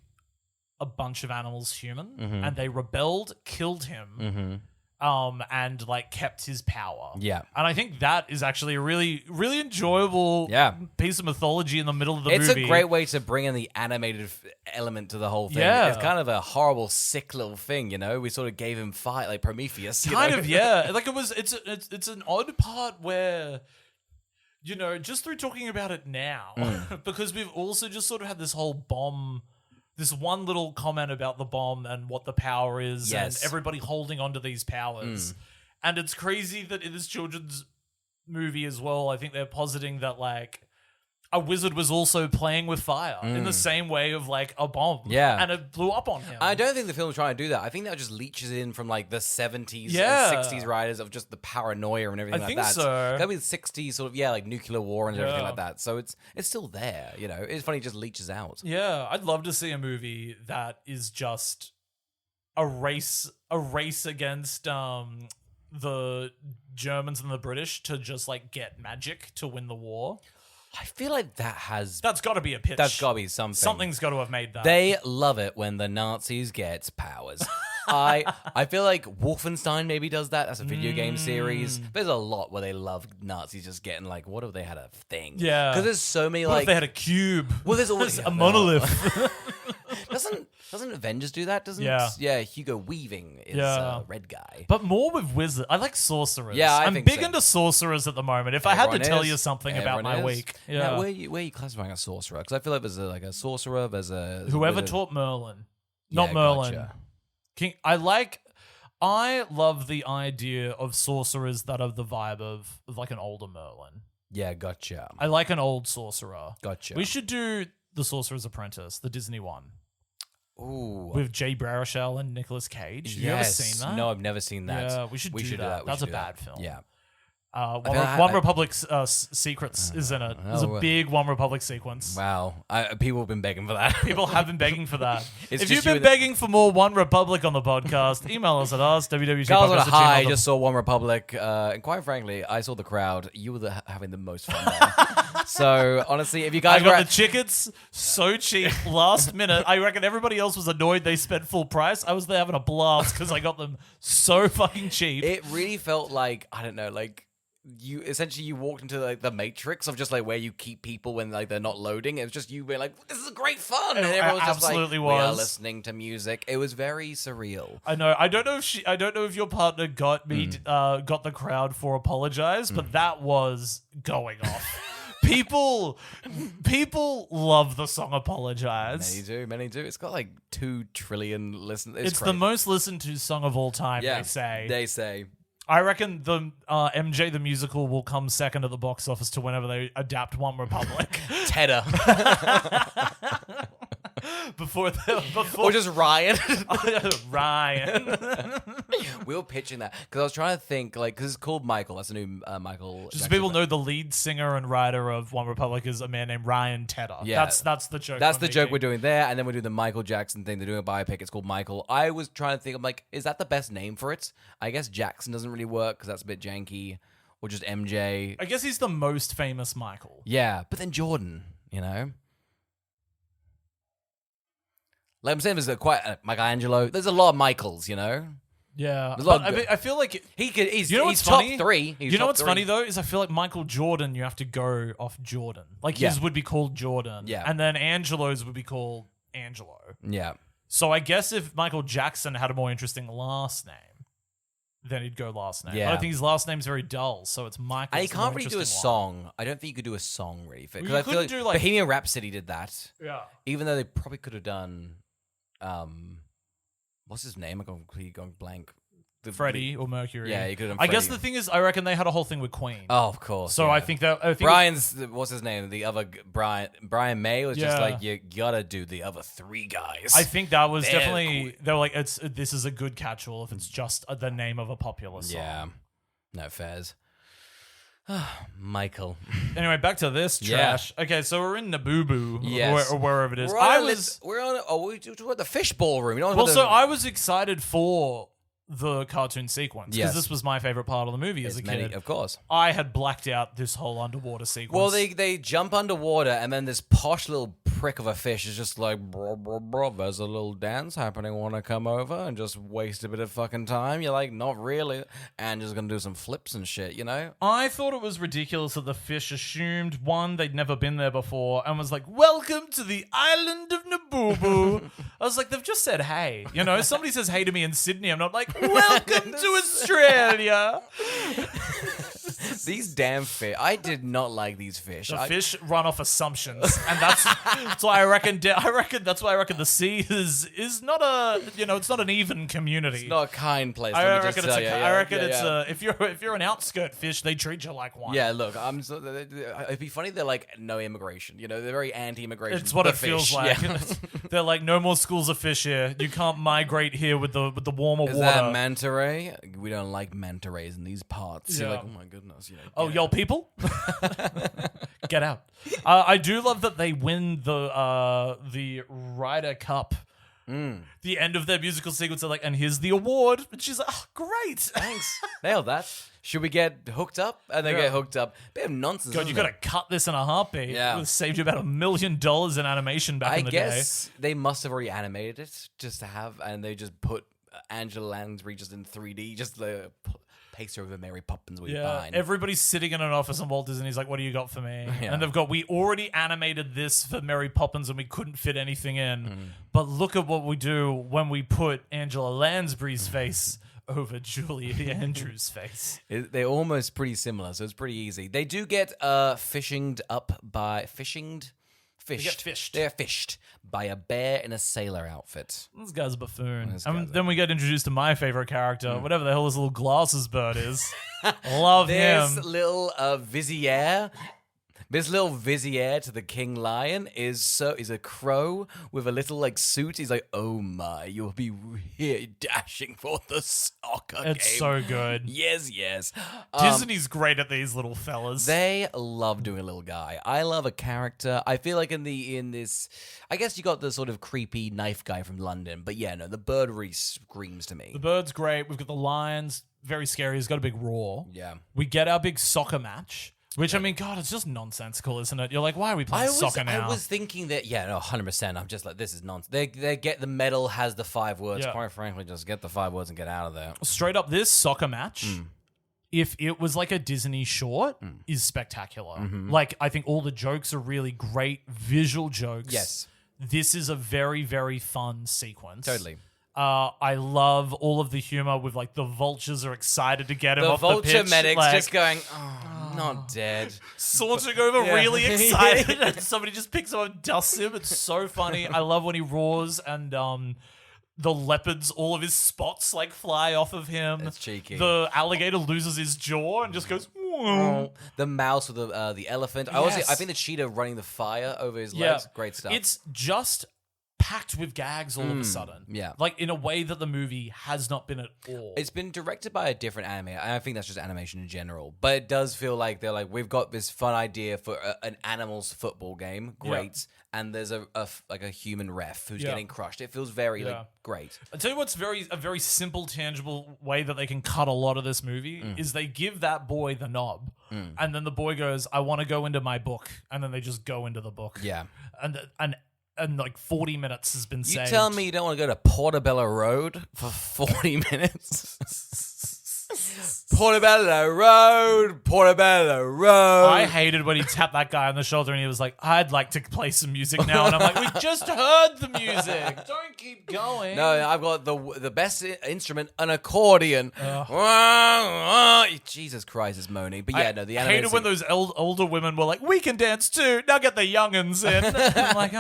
a bunch of animals human, and they rebelled, killed him, and like kept his power. Yeah. And I think that is actually a really, really enjoyable piece of mythology in the middle of the It's movie. a great way to bring in the animated element to the whole thing. Yeah. It's kind of a horrible, sick little thing, you know? We sort of gave him fire, like Prometheus. Kind of, yeah. Like it's an odd part where, you know, just through talking about it now, because we've also just sort of had this whole bomb, this one little comment about the bomb and what the power is, Yes. and everybody holding onto these powers. And it's crazy that in this children's movie as well, I think they're positing that like a wizard was also playing with fire in the same way of like a bomb. Yeah. And it blew up on him. I don't think the film's trying to do that. I think that just leeches in from like the 70s Yeah. and 60s writers of just the paranoia and everything I like think that. so. It's gotta be the 60s sort of, like nuclear war and everything Yeah. like that. So it's still there, you know? It's funny, it just leeches out. Yeah, I'd love to see a movie that is just a race against the Germans and the British to just like get magic to win the war. I feel like that's That's got to be a pitch. got to be something. Something's got to have made that. They love it when the Nazis get powers. I feel like Wolfenstein maybe does that. That's a video game series. There's a lot where they love Nazis just getting like, what if they had a thing? Yeah. Because there's so many What like if they had a cube? well, there's always a monolith. Doesn't Avengers do that? Yeah. Hugo Weaving is Yeah. a red guy. But more with wizards. I like sorcerers. Yeah, I I'm think big so. into sorcerers at the moment. If I had to Everyone tell is. you something about Everyone my is. week. Now, Yeah. where are you classifying a sorcerer? Because I feel like there's a sorcerer, there's a Whoever wizard. taught Merlin. Yeah, Not Merlin. gotcha. I love the idea of sorcerers that are the vibe of like an older Merlin. Yeah, gotcha. I like an old sorcerer. Gotcha. We should do The Sorcerer's Apprentice, the Disney one, Ooh. with Jay Baruchel and Nicolas Cage. Have you ever seen that? No, I've never seen that. Yeah, we should do that. We That's should a do that. bad film. Yeah. One Republic's Secrets is in it. There's a well. big One Republic sequence. Wow. People have been begging for that. People have been begging for that. It's If just you've you been and- begging for more One Republic on the the email us at us, Guys on a high, www.podcast@gmail.com. just saw One Republic, and quite frankly, I saw the crowd. You were having the most fun there. So honestly, if you guys I got were the tickets so cheap last minute. I reckon everybody else was annoyed they spent full price. I was there having a blast because I got them so fucking cheap. it really felt like, I don't know, like you essentially you walked into like the matrix of just like where you keep people when like they're not loading. It was just you being like, this is great fun, and It everyone was just like, absolutely we are was. listening to music. It was very surreal. I know. I don't know if your partner got me got the crowd for Apologize, but that was going off. People love the song Apologize. Many do. It's got like 2 trillion listens. It's the crazy. most listened to song of all time, Yeah, they say. They say. I reckon the MJ the musical will come second at the box office to whenever they adapt One Republic. Tedder. before Or just Ryan. Ryan. We were pitching that because I was trying to think, like, because it's called Michael. That's a new Michael. Just so people know, the lead singer and writer of One Republic is a man named Ryan Tedder. Yeah. That's the joke. That's the joke we're doing there, and then we're doing the Michael Jackson thing. They're doing a biopic. It's called Michael. I was trying to think, I'm like, is that the best name for it? I guess Jackson doesn't really work because that's a bit janky, or just MJ. I guess he's the most famous Michael. Yeah, but then Jordan, you know? Like I'm saying, there's quite Michelangelo. There's a lot of Michaels, you know? Yeah, but I feel like he's you know what's top funny? 3. You know what's funny though is I feel like Michael Jordan, you have to go off Jordan. Like his would be called Jordan, and then Angelo's would be called Angelo. Yeah. So I guess if Michael Jackson had a more interesting last name, then he'd go last name. Yeah. But I think his last name's very dull, so it's Michael. And he can't really do a song. I don't think you could do a song really. Because You I feel couldn't do, like- Bohemian Rhapsody did that. Yeah. Even though they probably could have done, what's his name? I'm completely going blank. Freddie or Mercury. Yeah, you could have. I guess the thing is, I reckon they had a whole thing with Queen. Oh, of course. So yeah. I think Brian's what's his name? The other Brian May was just Yeah. like, you gotta do the other 3 guys. I think that was They're definitely they were like, this is a good catch-all if it's just the name of a popular song. Yeah, no fairs. Michael. Anyway, back to this trash. Okay, so we're in Naboo, Yes. or wherever it is. We're at the fish ballroom. You know, Well, so I was excited for the cartoon sequence because Yes. this was my favorite part of the movie as a kid. of course. I had blacked out this whole underwater sequence. Well, they jump underwater, and then this posh little prick of a fish is just like, bro, there's a little dance happening. Want to come over and just waste a bit of fucking time? You're like, not really. And just gonna do some flips and shit, you know? I thought it was ridiculous that the fish assumed, one, they'd never been there before, and was like, welcome to the island of Naboo. I was like, they've just said hey. You know, somebody says hey to me in Sydney, I'm not like, welcome to Australia. These damn fish. I did not like these fish. The fish run off assumptions, and that's why I reckon that's why I reckon the sea is not a it's not an even community. It's not a kind place. I reckon it's if you're an outskirt fish, they treat you like one. Yeah, look, it'd be funny. They're like no immigration. You know, they're very anti-immigration. It's what it fish. feels like. Yeah. They're like, no more schools of fish here. You can't migrate here with the warmer Is water. that manta ray? We don't like manta rays in these parts. Yeah. You're like, oh my goodness. Oh, y'all people, get out! I do love that they win the Ryder Cup. The end of their musical sequence, are like, and here's the award. And she's like, oh, great, Thanks, nailed that. Should we get hooked up? And they get hooked up. Bit of nonsense. God, you got to cut this in a heartbeat. Yeah. It would have saved you about $1 million in animation back in the day. I guess they must have already animated it just to have, and they just put Angela Lansbury just in 3D, just the paste over Mary Poppins with fine. Everybody's sitting in an office and Walt Disney's like, what do you got for me? Yeah. And they've got, we already animated this for Mary Poppins and we couldn't fit anything in. But look at what we do when we put Angela Lansbury's face over Julie Andrews' face. They're almost pretty similar, so it's pretty easy. They do get fished. They're fished by a bear in a sailor outfit. This guy's a buffoon. And then we get introduced to my favorite character, whatever the hell this little glasses bird is. Love This him. little vizier. This little vizier to the king lion is a crow with a little like suit. He's like, oh my, you'll be here dashing for the soccer game. It's so good. Yes. Disney's great at these little fellas. They love doing a little guy. I love a character. I feel like in this, I guess you got the sort of creepy knife guy from London, but yeah, no, the bird really screams to me. The bird's great. We've got the lions, very scary. He's got a big roar. Yeah. We get our big soccer match. Which, I mean, God, it's just nonsensical, isn't it? You're like, why are we playing soccer now? I was thinking that, 100%. I'm just like, this is nonsense. They get the medal has the 5 words. Yeah. Quite frankly, just get the 5 words and get out of there. Straight up, this soccer match, if it was like a Disney short, is spectacular. Like, I think all the jokes are really great visual jokes. Yes. This is a very, very fun sequence. Totally. I love all of the humor with like the vultures are excited to get him off the pitch. The vulture medics like, just going, not dead. Sauntering over really excited and somebody just picks him up and dusts him. It's so funny. I love when he roars and the leopards, all of his spots like fly off of him. It's cheeky. The alligator loses his jaw and just goes, whoa. The mouse with the elephant. Yes. I think the cheetah running the fire over his legs. Great stuff. It's just packed with gags all of a sudden. Yeah. Like in a way that the movie has not been at all. It's been directed by a different animator. I think that's just animation in general. But it does feel like they're like, we've got this fun idea for an animals football game. Great. And there's a human ref who's getting crushed. It feels very like great. I'll tell you what's a very simple, tangible way that they can cut a lot of this movie is they give that boy the knob. And then the boy goes, I want to go into my book. And then they just go into the book. Yeah. And like 40 minutes has been saved. You tell me you don't want to go to Portobello Road for 40 minutes? Portobello Road, Portobello Road. I hated when he tapped that guy on the shoulder and he was like, I'd like to play some music now. And I'm like, we just heard the music. Don't keep going. No, I've got the best instrument, an accordion. Jesus Christ, it's moaning. But yeah, the I animation. hated when those older women were like, we can dance too. Now get the youngins in. I'm like,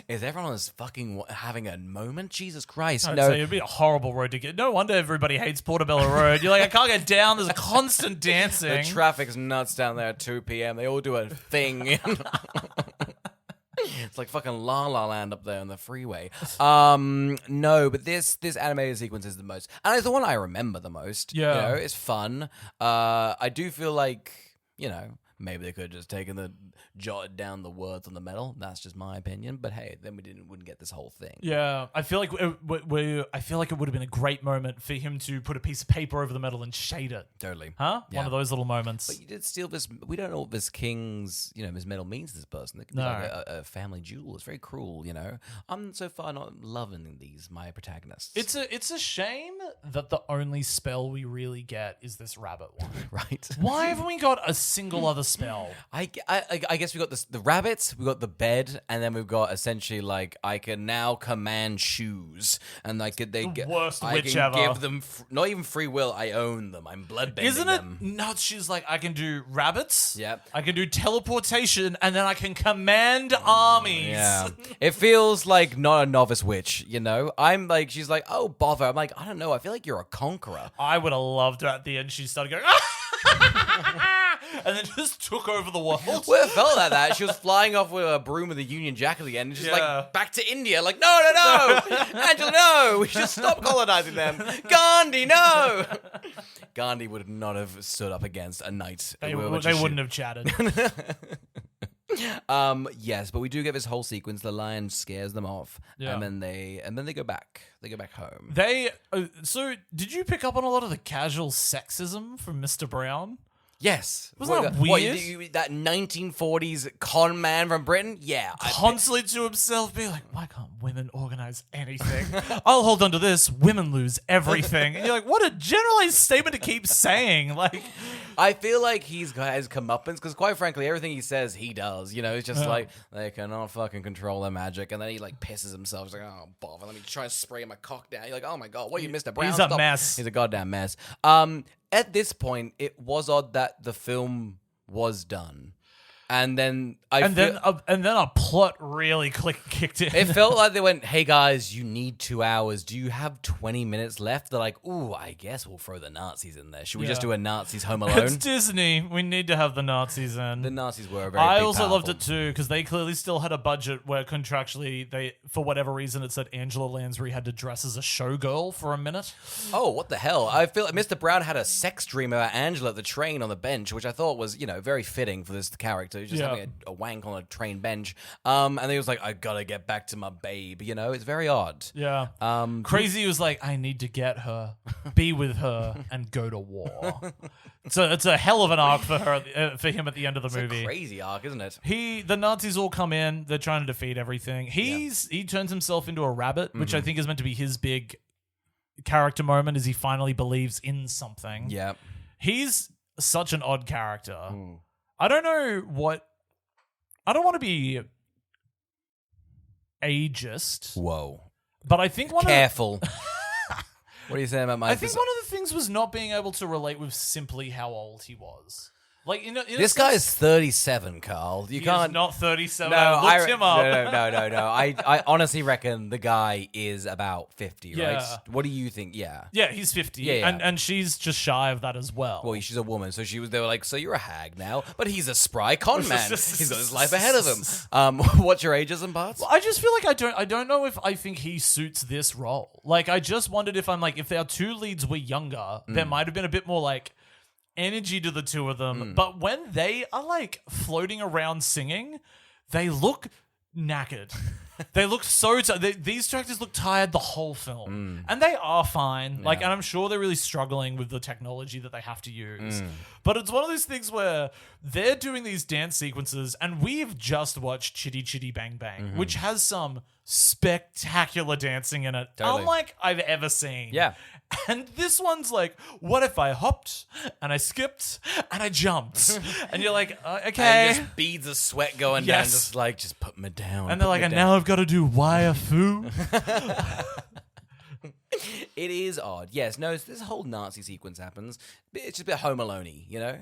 is everyone is fucking having a moment? Jesus Christ. No, it'd be a horrible road to get. No wonder everybody hates Portobello Road. You're like, I can't get down. There's a constant dancing. The traffic's nuts down there at 2 p.m. They all do a thing. It's like fucking La La Land up there on the freeway. No, but this animated sequence is the most, and it's the one I remember the most. Yeah, you know, it's fun. I do feel like, you know, maybe they could have just jotted down the words on the metal. That's just my opinion. But hey, then we wouldn't get this whole thing. Yeah, I feel like it would have been a great moment for him to put a piece of paper over the metal and shade it. Totally. Huh? Yeah. One of those little moments. But you did steal this. We don't know what this king's, this metal means to this person. It could be like a family jewel. It's very cruel, I'm so far not loving my protagonists. It's a shame that the only spell we really get is this rabbit one. Right. Why haven't we got a single other spell? I guess we got the rabbits, we got the bed, and then we've got essentially like I can now command shoes, and I can give them not even free will. I own them. I'm bloodbending them. Isn't it nuts? She's like, I can do rabbits. Yep. I can do teleportation, and then I can command armies. Yeah. It feels like not a novice witch. I'm like, she's like, oh bother. I'm like, I don't know. I feel like you're a conqueror. I would have loved her at the end. She started going. And then just took over the world. Well, it felt like that. She was flying off with a broom with a Union Jack at the end, and just like back to India. Like, no, Angela, no, we should stop colonizing them. Gandhi, no. Gandhi would not have stood up against a knight. They wouldn't have chatted. Yes, but we do get this whole sequence. The lion scares them off, yeah. and then they go back. They go back home. So did you pick up on a lot of the casual sexism from Mr. Brown? Yes. Wasn't that weird? That 1940s con man from Britain? Yeah. Constantly to himself being like, why can't women organize anything? I'll hold on to this. Women lose everything. And you're like, what a generalized statement to keep saying. Like, I feel like he's got his comeuppance because, quite frankly, everything he says, he does. It's just like, they cannot fucking control their magic. And then he, like, pisses himself. He's like, oh, bother. Let me try and spray my cock down. You're like, oh, my God. What are you, Mr. Brown? He's a mess. He's a goddamn mess. At this point, it was odd that the film was done. And then then a plot really kicked in. It felt like they went, hey guys, you need 2 hours. Do you have 20 minutes left? They're like, ooh, I guess we'll throw the Nazis in there. Should we just do a Nazis Home Alone? It's Disney. We need to have the Nazis in. The Nazis were very I also loved it too because they clearly still had a budget where contractually they, for whatever reason, it said Angela Lansbury had to dress as a showgirl for a minute. Oh, what the hell? I feel like Mr. Brown had a sex dream about Angela at the train on the bench, which I thought was, very fitting for this character. He's just having a wank on a train bench. And he was like, I gotta get back to my babe. It's very odd. Yeah. Crazy was like, I need to get her, be with her, and go to war. So it's a hell of an arc for for him at the end of the movie. It's a crazy arc, isn't it? The Nazis all come in. They're trying to defeat everything. He turns himself into a rabbit, which I think is meant to be his big character moment as he finally believes in something. Yeah. He's such an odd character. I don't know what... I don't want to be ageist. Whoa. But I think Careful. What are you saying about my... I think one of the things was not being able to relate with simply how old he was. Like in This guy is 37, Carl. You can't. Is not 37. No, I looked him up. No. I honestly reckon the guy is about 50, Yeah. right? What do you think? Yeah. Yeah, he's 50. Yeah. And she's just shy of that as well. Well, she's a woman, so they were like, so you're a hag now, but he's a spry con man. He's got his life ahead of him. What's your ages and parts? I just feel like I don't know if I think he suits this role. Like, I just wondered if if our two leads were younger, there might have been a bit more like energy to the two of them. But when they are like floating around singing, they look knackered. They look so these two actors look tired the whole film, and they are fine. Like, and I'm sure they're really struggling with the technology that they have to use. But it's one of those things where they're doing these dance sequences, and we've just watched Chitty Chitty Bang Bang, which has some spectacular dancing in it, unlike I've ever seen. Yeah. And this one's like, what if I hopped and I skipped and I jumped? And you're like, okay. And just beads of sweat going down, just put me down. And they're like, and now I've got to do wire foo. It is odd. Yes, no, this whole Nazi sequence happens. It's just a bit Home Alone-y, you know?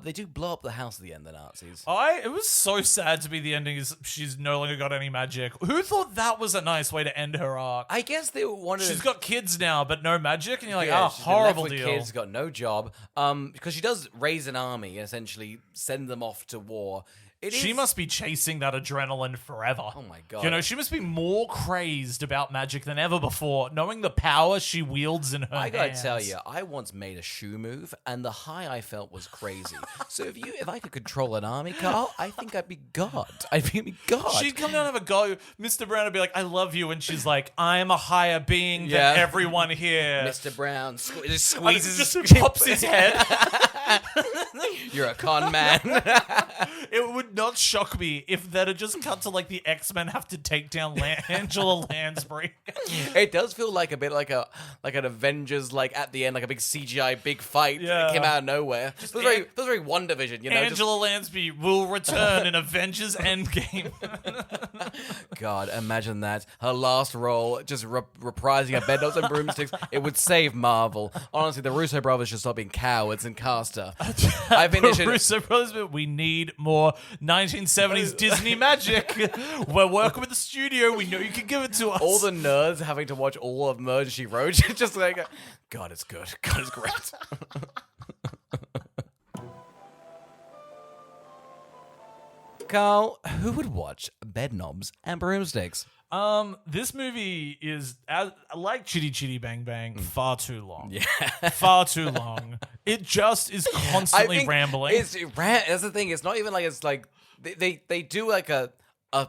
They do blow up the house at the end, the Nazis. It was so sad to be the ending is she's no longer got any magic. Who thought that was a nice way to end her arc? I guess they wanted. She's got kids now, but no magic, and you're like, she's been horrible left with deal. Kids, got no job. Because she does raise an army and essentially send them off to war. She must be chasing that adrenaline forever. Oh my God. You know, she must be more crazy about magic than ever before, knowing the power she wields in her hands. I gotta tell you, I once made a shoe move, and the high I felt was crazy. So if I could control an army, Carl, I think I'd be God. I'd be God. She'd come down and have a go. Mr. Brown would be like, I love you. And she's like, I'm a higher being than everyone here. Mr. Brown just squeezes. Just pops his head. You're a con man. It would not shock me if that had just cut to like the X-Men have to take down Angela Lansbury. It does feel like a bit like an Avengers, like at the end, like a big CGI big fight that came out of nowhere. It was very WandaVision, you know. Angela Lansbury will return in Avengers Endgame. God, imagine that. Her last role, just reprising a Bedknobs and Broomsticks. It would save Marvel. Honestly, the Russo brothers should stop being cowards and cast her. I think The Russo brothers, but we need more 1970s Disney magic. We're working with the studio. We know you can give it to us. All the nerds having to watch all of Murder, She Wrote. Just like, God, it's good. God, it's great. Carl, who would watch Bedknobs and Broomsticks? This movie is, like Chitty Chitty Bang Bang, far too long. Yeah. Far too long. It just is constantly rambling. That's the thing. It's not even like it's like they do like a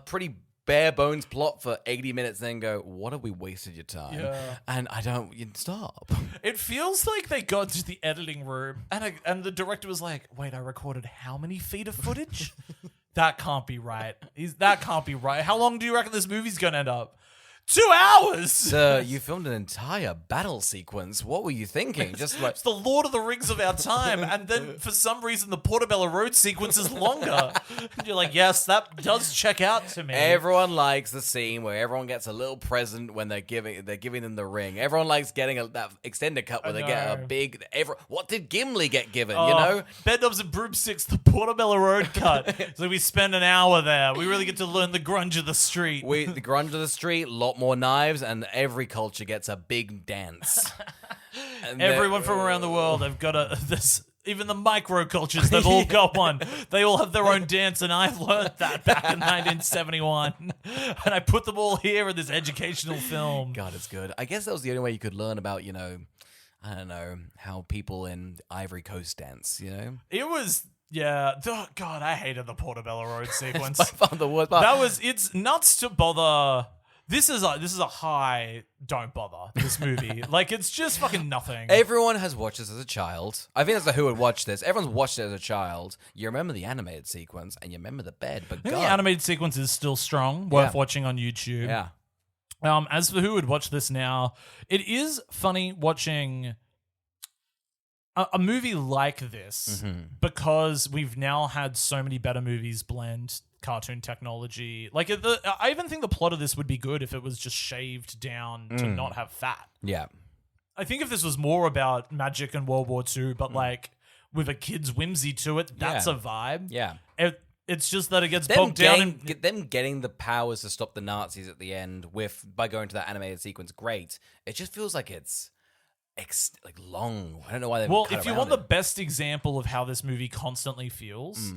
pretty bare bones plot for 80 minutes, then go, what have we wasted your time? Yeah. And you stop. It feels like they got to the editing room and the director was like, wait, I recorded how many feet of footage? That can't be right. That can't be right. How long do you reckon this movie's going to end up? 2 hours! Sir, you filmed an entire battle sequence. What were you thinking? Just like it's the Lord of the Rings of our time, and then for some reason the Portobello Road sequence is longer. And you're like, yes, that does check out to me. Everyone likes the scene where everyone gets a little present when they're giving them the ring. Everyone likes getting that extended cut where they get a big. What did Gimli get given? You know, Bedknobs and Broomsticks, the Portobello Road cut. So we spend an hour there. We really get to learn the grunge of the street. The grunge of the street. Lot more knives, and every culture gets a big dance. Everyone from around the world, they've got this. Even the microcultures, they've all got one. They all have their own dance, and I learned that back in 1971. And I put them all here in this educational film. God, it's good. I guess that was the only way you could learn about, I don't know, how people in Ivory Coast dance, It was... Yeah, God, I hated the Portobello Road sequence. It's by far the worst part. It's nuts to bother... This is a high don't bother, this movie. Like, it's just fucking nothing. Everyone has watched this as a child. I think that's the who would watch this. Everyone's watched it as a child. You remember the animated sequence, and you remember the bed, but I think the animated sequence is still strong, worth watching on YouTube. Yeah. As for who would watch this now, it is funny watching a movie like this because we've now had so many better movies blend cartoon technology. Like, I even think the plot of this would be good if it was just shaved down to not have fat. Yeah. I think if this was more about magic and World War II, but like with a kid's whimsy to it. That's a vibe. Yeah. It's just that it gets bogged down. Them getting the powers to stop the Nazis at the end by going to that animated sequence, great. It just feels like it's like long. I don't know why they. Well, if you want the best example of how this movie constantly feels,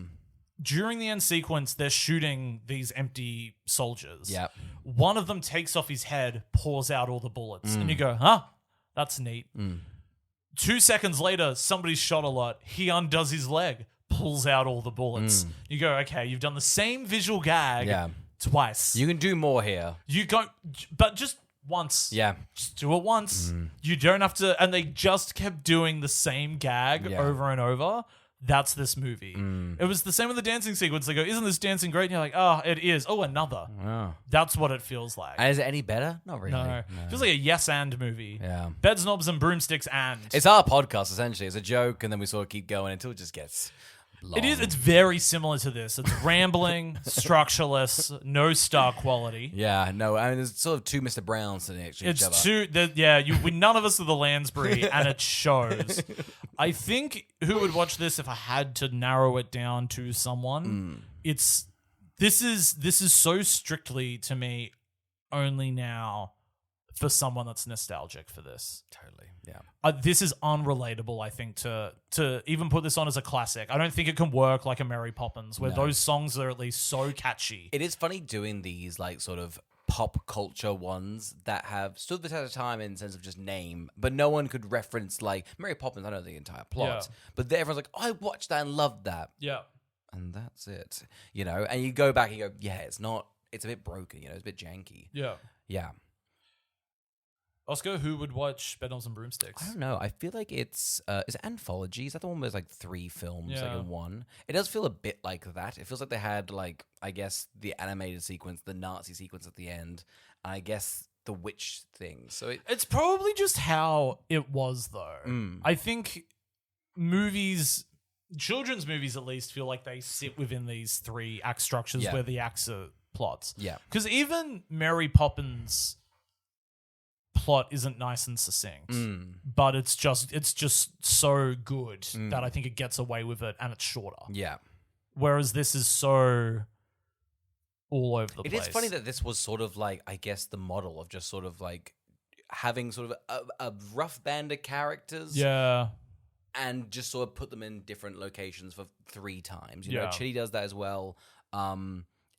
during the end sequence, they're shooting these empty soldiers. Yep. One of them takes off his head, pours out all the bullets, and you go, "Huh, that's neat." 2 seconds later, somebody's shot a lot. He undoes his leg, pulls out all the bullets. You go, okay, you've done the same visual gag twice. You can do more here. You go, but just once. Yeah. Just do it once. You don't have to, and they just kept doing the same gag over and over. That's this movie. It was the same with the dancing sequence. They go, isn't this dancing great? And you're like, oh, it is. Oh, another. Oh. That's what it feels like. And is it any better? Not really. No. It feels like a yes and movie. Yeah. Bedknobs and Broomsticks and. It's our podcast, essentially. It's a joke, and then we sort of keep going until it just gets long. It is. It's very similar to this. It's rambling, structureless, no star quality. Yeah, no. I mean, there's sort of two Mr. Browns sitting next to each other. None of us are the Lansbury, and it shows. I think who would watch this if I had to narrow it down to someone? This is so strictly to me only now for someone that's nostalgic for this. Totally, yeah. This is unrelatable, I think, to even put this on as a classic. I don't think it can work like a Mary Poppins, where those songs are at least so catchy. It is funny doing these, like, sort of pop culture ones that have stood the test of time in the sense of just name, but no one could reference, like, Mary Poppins, I know the entire plot, but everyone's like, oh, I watched that and loved that. Yeah. And that's it. You know, and you go back and you go, yeah, it's a bit broken, you know, it's a bit janky. Yeah. Yeah. Oscar, who would watch Bedknobs and Broomsticks? I don't know. I feel like it's is it anthology? Is that the one where there's like 3 films like in one? It does feel a bit like that. It feels like they had, like, I guess the animated sequence, the Nazi sequence at the end, and I guess the witch thing. So it's probably just how it was, though. I think children's movies at least, feel like they sit within these 3 act structures where the acts are plots. Yeah. Because even Mary Poppins' plot isn't nice and succinct, but it's just so good that I think it gets away with it, and it's shorter. Yeah. Whereas this is so all over the place. It is funny that this was sort of like, I guess, the model of just sort of like having sort of a rough band of characters. Yeah. And just sort of put them in different locations for 3 times. You know, Chitty does that as well.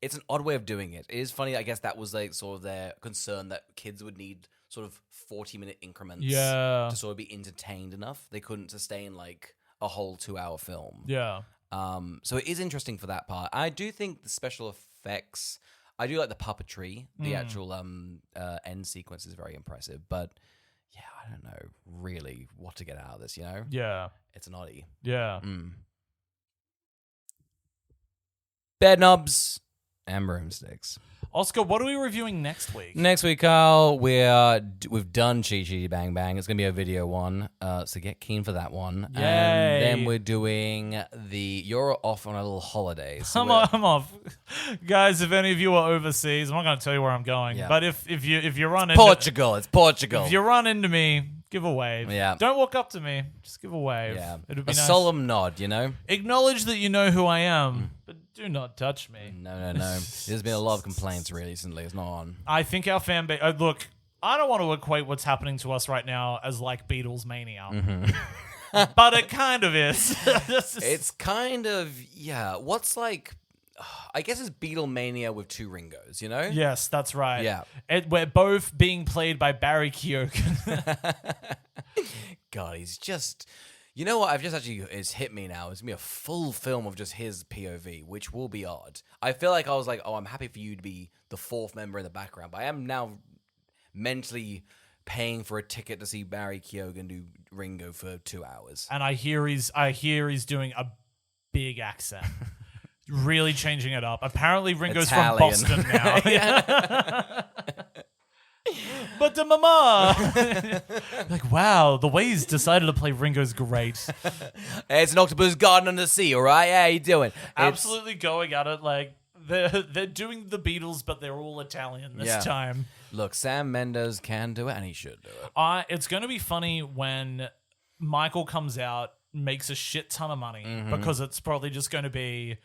It's an odd way of doing it. It is funny. I guess that was like sort of their concern, that kids would need sort of 40-minute increments to sort of be entertained enough. They couldn't sustain like a whole 2-hour film. Yeah. So it is interesting for that part. I do think the special effects, I do like the puppetry. The actual end sequence is very impressive. But yeah, I don't know really what to get out of this, you know? Yeah. It's an oddie. Yeah. Bedknobs and Broomsticks. Oscar, what are we reviewing next week? Next week, Carl, we've done Chitty Chitty Bang Bang. It's going to be a video one, so get keen for that one. Yay. And then we're doing you're off on a little holiday. So I'm off. Guys, if any of you are overseas, I'm not going to tell you where I'm going, but if you run into... Portugal, it's Portugal. If you run into me, give a wave. Yeah. Don't walk up to me. Just give a wave. Yeah. It'd be a nice. solemn nod, you know? Acknowledge that you know who I am, but do not touch me. No. There's been a lot of complaints recently. It's not on. I think our fan base... look, I don't want to equate what's happening to us right now as like Beatles mania. But it kind of is. It's kind of, yeah. What's like... I guess it's Beatlemania with 2 Ringos, you know? Yes, that's right. Yeah. We're both being played by Barry Keoghan. God, he's just... You know what? It's hit me now. It's going to be a full film of just his POV, which will be odd. I feel like I was like, oh, I'm happy for you to be the 4th member in the background, but I am now mentally paying for a ticket to see Barry Keoghan do Ringo for 2 hours. And I hear he's doing a big accent. Really changing it up. Apparently Ringo's Italian. from Boston now. But the mama. Like, wow, the way he's decided to play Ringo's great. It's an octopus garden under the sea, all right? How you doing? Absolutely going at it like they're doing the Beatles, but they're all Italian this time. Look, Sam Mendes can do it, and he should do it. It's going to be funny when Michael comes out makes a shit ton of money Mm-hmm. because it's probably just going to be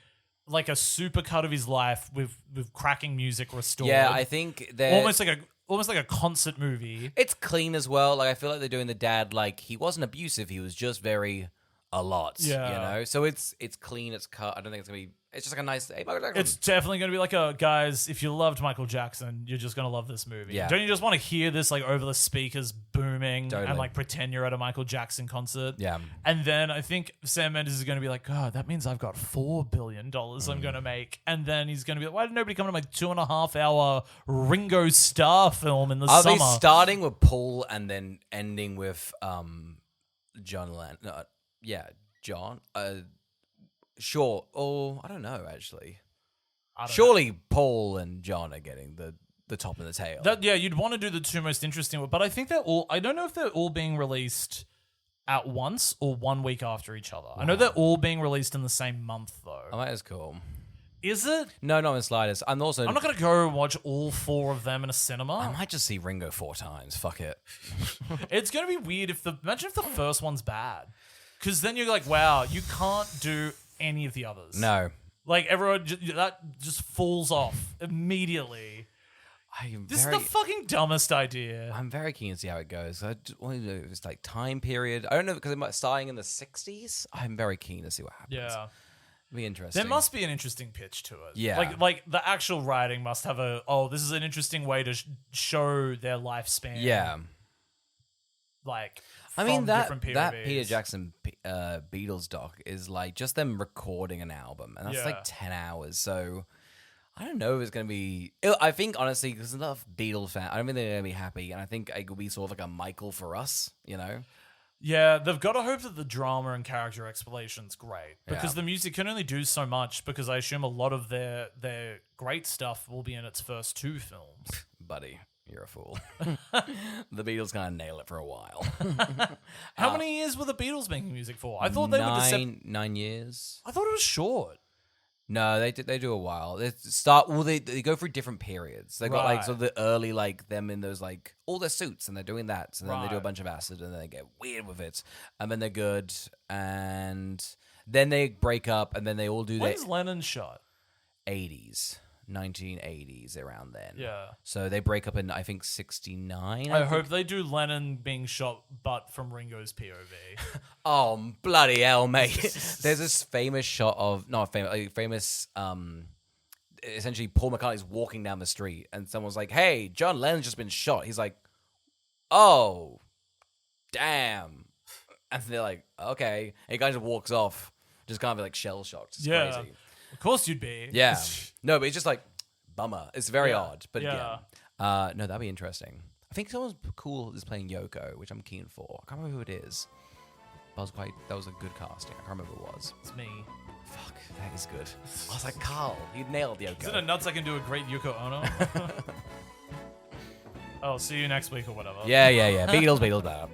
like a super cut of his life with cracking music restored. Yeah, I think they're almost like a concert movie. it's clean as well. Like I feel like they're doing the dad like he wasn't abusive. He was just very a lot. Yeah. You know. So it's clean. It's cut. I don't think it's gonna be. It's just like a nice. Hey, Michael Jackson. It's definitely going to be like a guys. If you loved Michael Jackson, you're just going to love this movie. Yeah. Don't you just want to hear this like over the speakers booming Totally. and like pretend you're at a Michael Jackson concert? Yeah. And then I think Sam Mendes is going to be like, God, that means I've got $4 billion Mm. I'm going to make. And then he's going to be like, why did nobody come to my 2.5 hour Ringo Starr film in the Are summer? they starting with Paul and then ending with John Lennon? John. Sure. Oh, I don't know actually. I don't know. Surely Paul and John are getting the top and the tail. You'd want to do the two most interesting, but I think they're all. I don't know if they're all being released at once or 1 week after each other. I know they're all being released in the same month, though. Oh, that is cool. Is it? No, not in the slightest. I'm not going to go watch all 4 of them in a I cinema. might just see Ringo 4 times. Fuck it. It's going to be weird imagine if the first one's bad. Because then you're like, wow, you can't do any of the others. No. Like, everyone, that just falls off immediately. This is the fucking dumbest idea. I'm very keen to see how it goes. I just want to know if it's like time period. I don't know because it might starting in the 60s. I'm very keen to see what happens. Yeah. It'll be interesting. There must be an interesting pitch to it. Yeah. Like the actual writing must have this is an interesting way to show their lifespan. Yeah. Like, I mean, from that different POVs. Peter Jackson Beatles doc is like just them recording an album. And that's Yeah. like 10 hours. So I don't know if it's going to be... I think, honestly, because enough Beatles fans, I don't think they're going to be happy. And I think it will be sort of like a Michael for us, you know? Yeah, they've got to hope that the drama and character exploration's great because Yeah. the music can only do so much because I assume a lot of their great stuff will be in its first 2 films. Buddy, you're a fool. The Beatles kind of nail it for a while. How many years were the Beatles making music for? I thought they were 9 years. I thought it was short. No, they do a while. They they go through different periods. They got like Right. sort of the early like them in those like all their suits and they're doing that, and then they do a Right. bunch of acid and then they get weird with it, and then they're good, and then they break up, and then they all do their When's Lennon shot? 80s, 1980s around then. Yeah. So they break up in I think 69. I hope they do Lennon being shot, but from Ringo's POV. Oh, bloody hell, mate. There's this famous shot of, not famous, like famous, essentially Paul McCartney's walking down the street and someone's like, hey, John Lennon's just been shot. He's like, oh, damn. And they're like, okay. And he kind of walks off, just kind of like shell shocked. It's Yeah. crazy. Of course you'd be. Yeah. No, but it's just like, bummer. It's very Yeah. odd. But Yeah. again, no, that'd be interesting. I think someone cool is playing Yoko, which I'm keen for. I can't remember who it is. That was a good casting. I can't remember who it was. It's me. Fuck, that is good. I was like, Carl, you nailed Yoko. Isn't it nuts I can do a great Yoko Ono? Oh, see you next week or whatever. Yeah. Beatles, blah.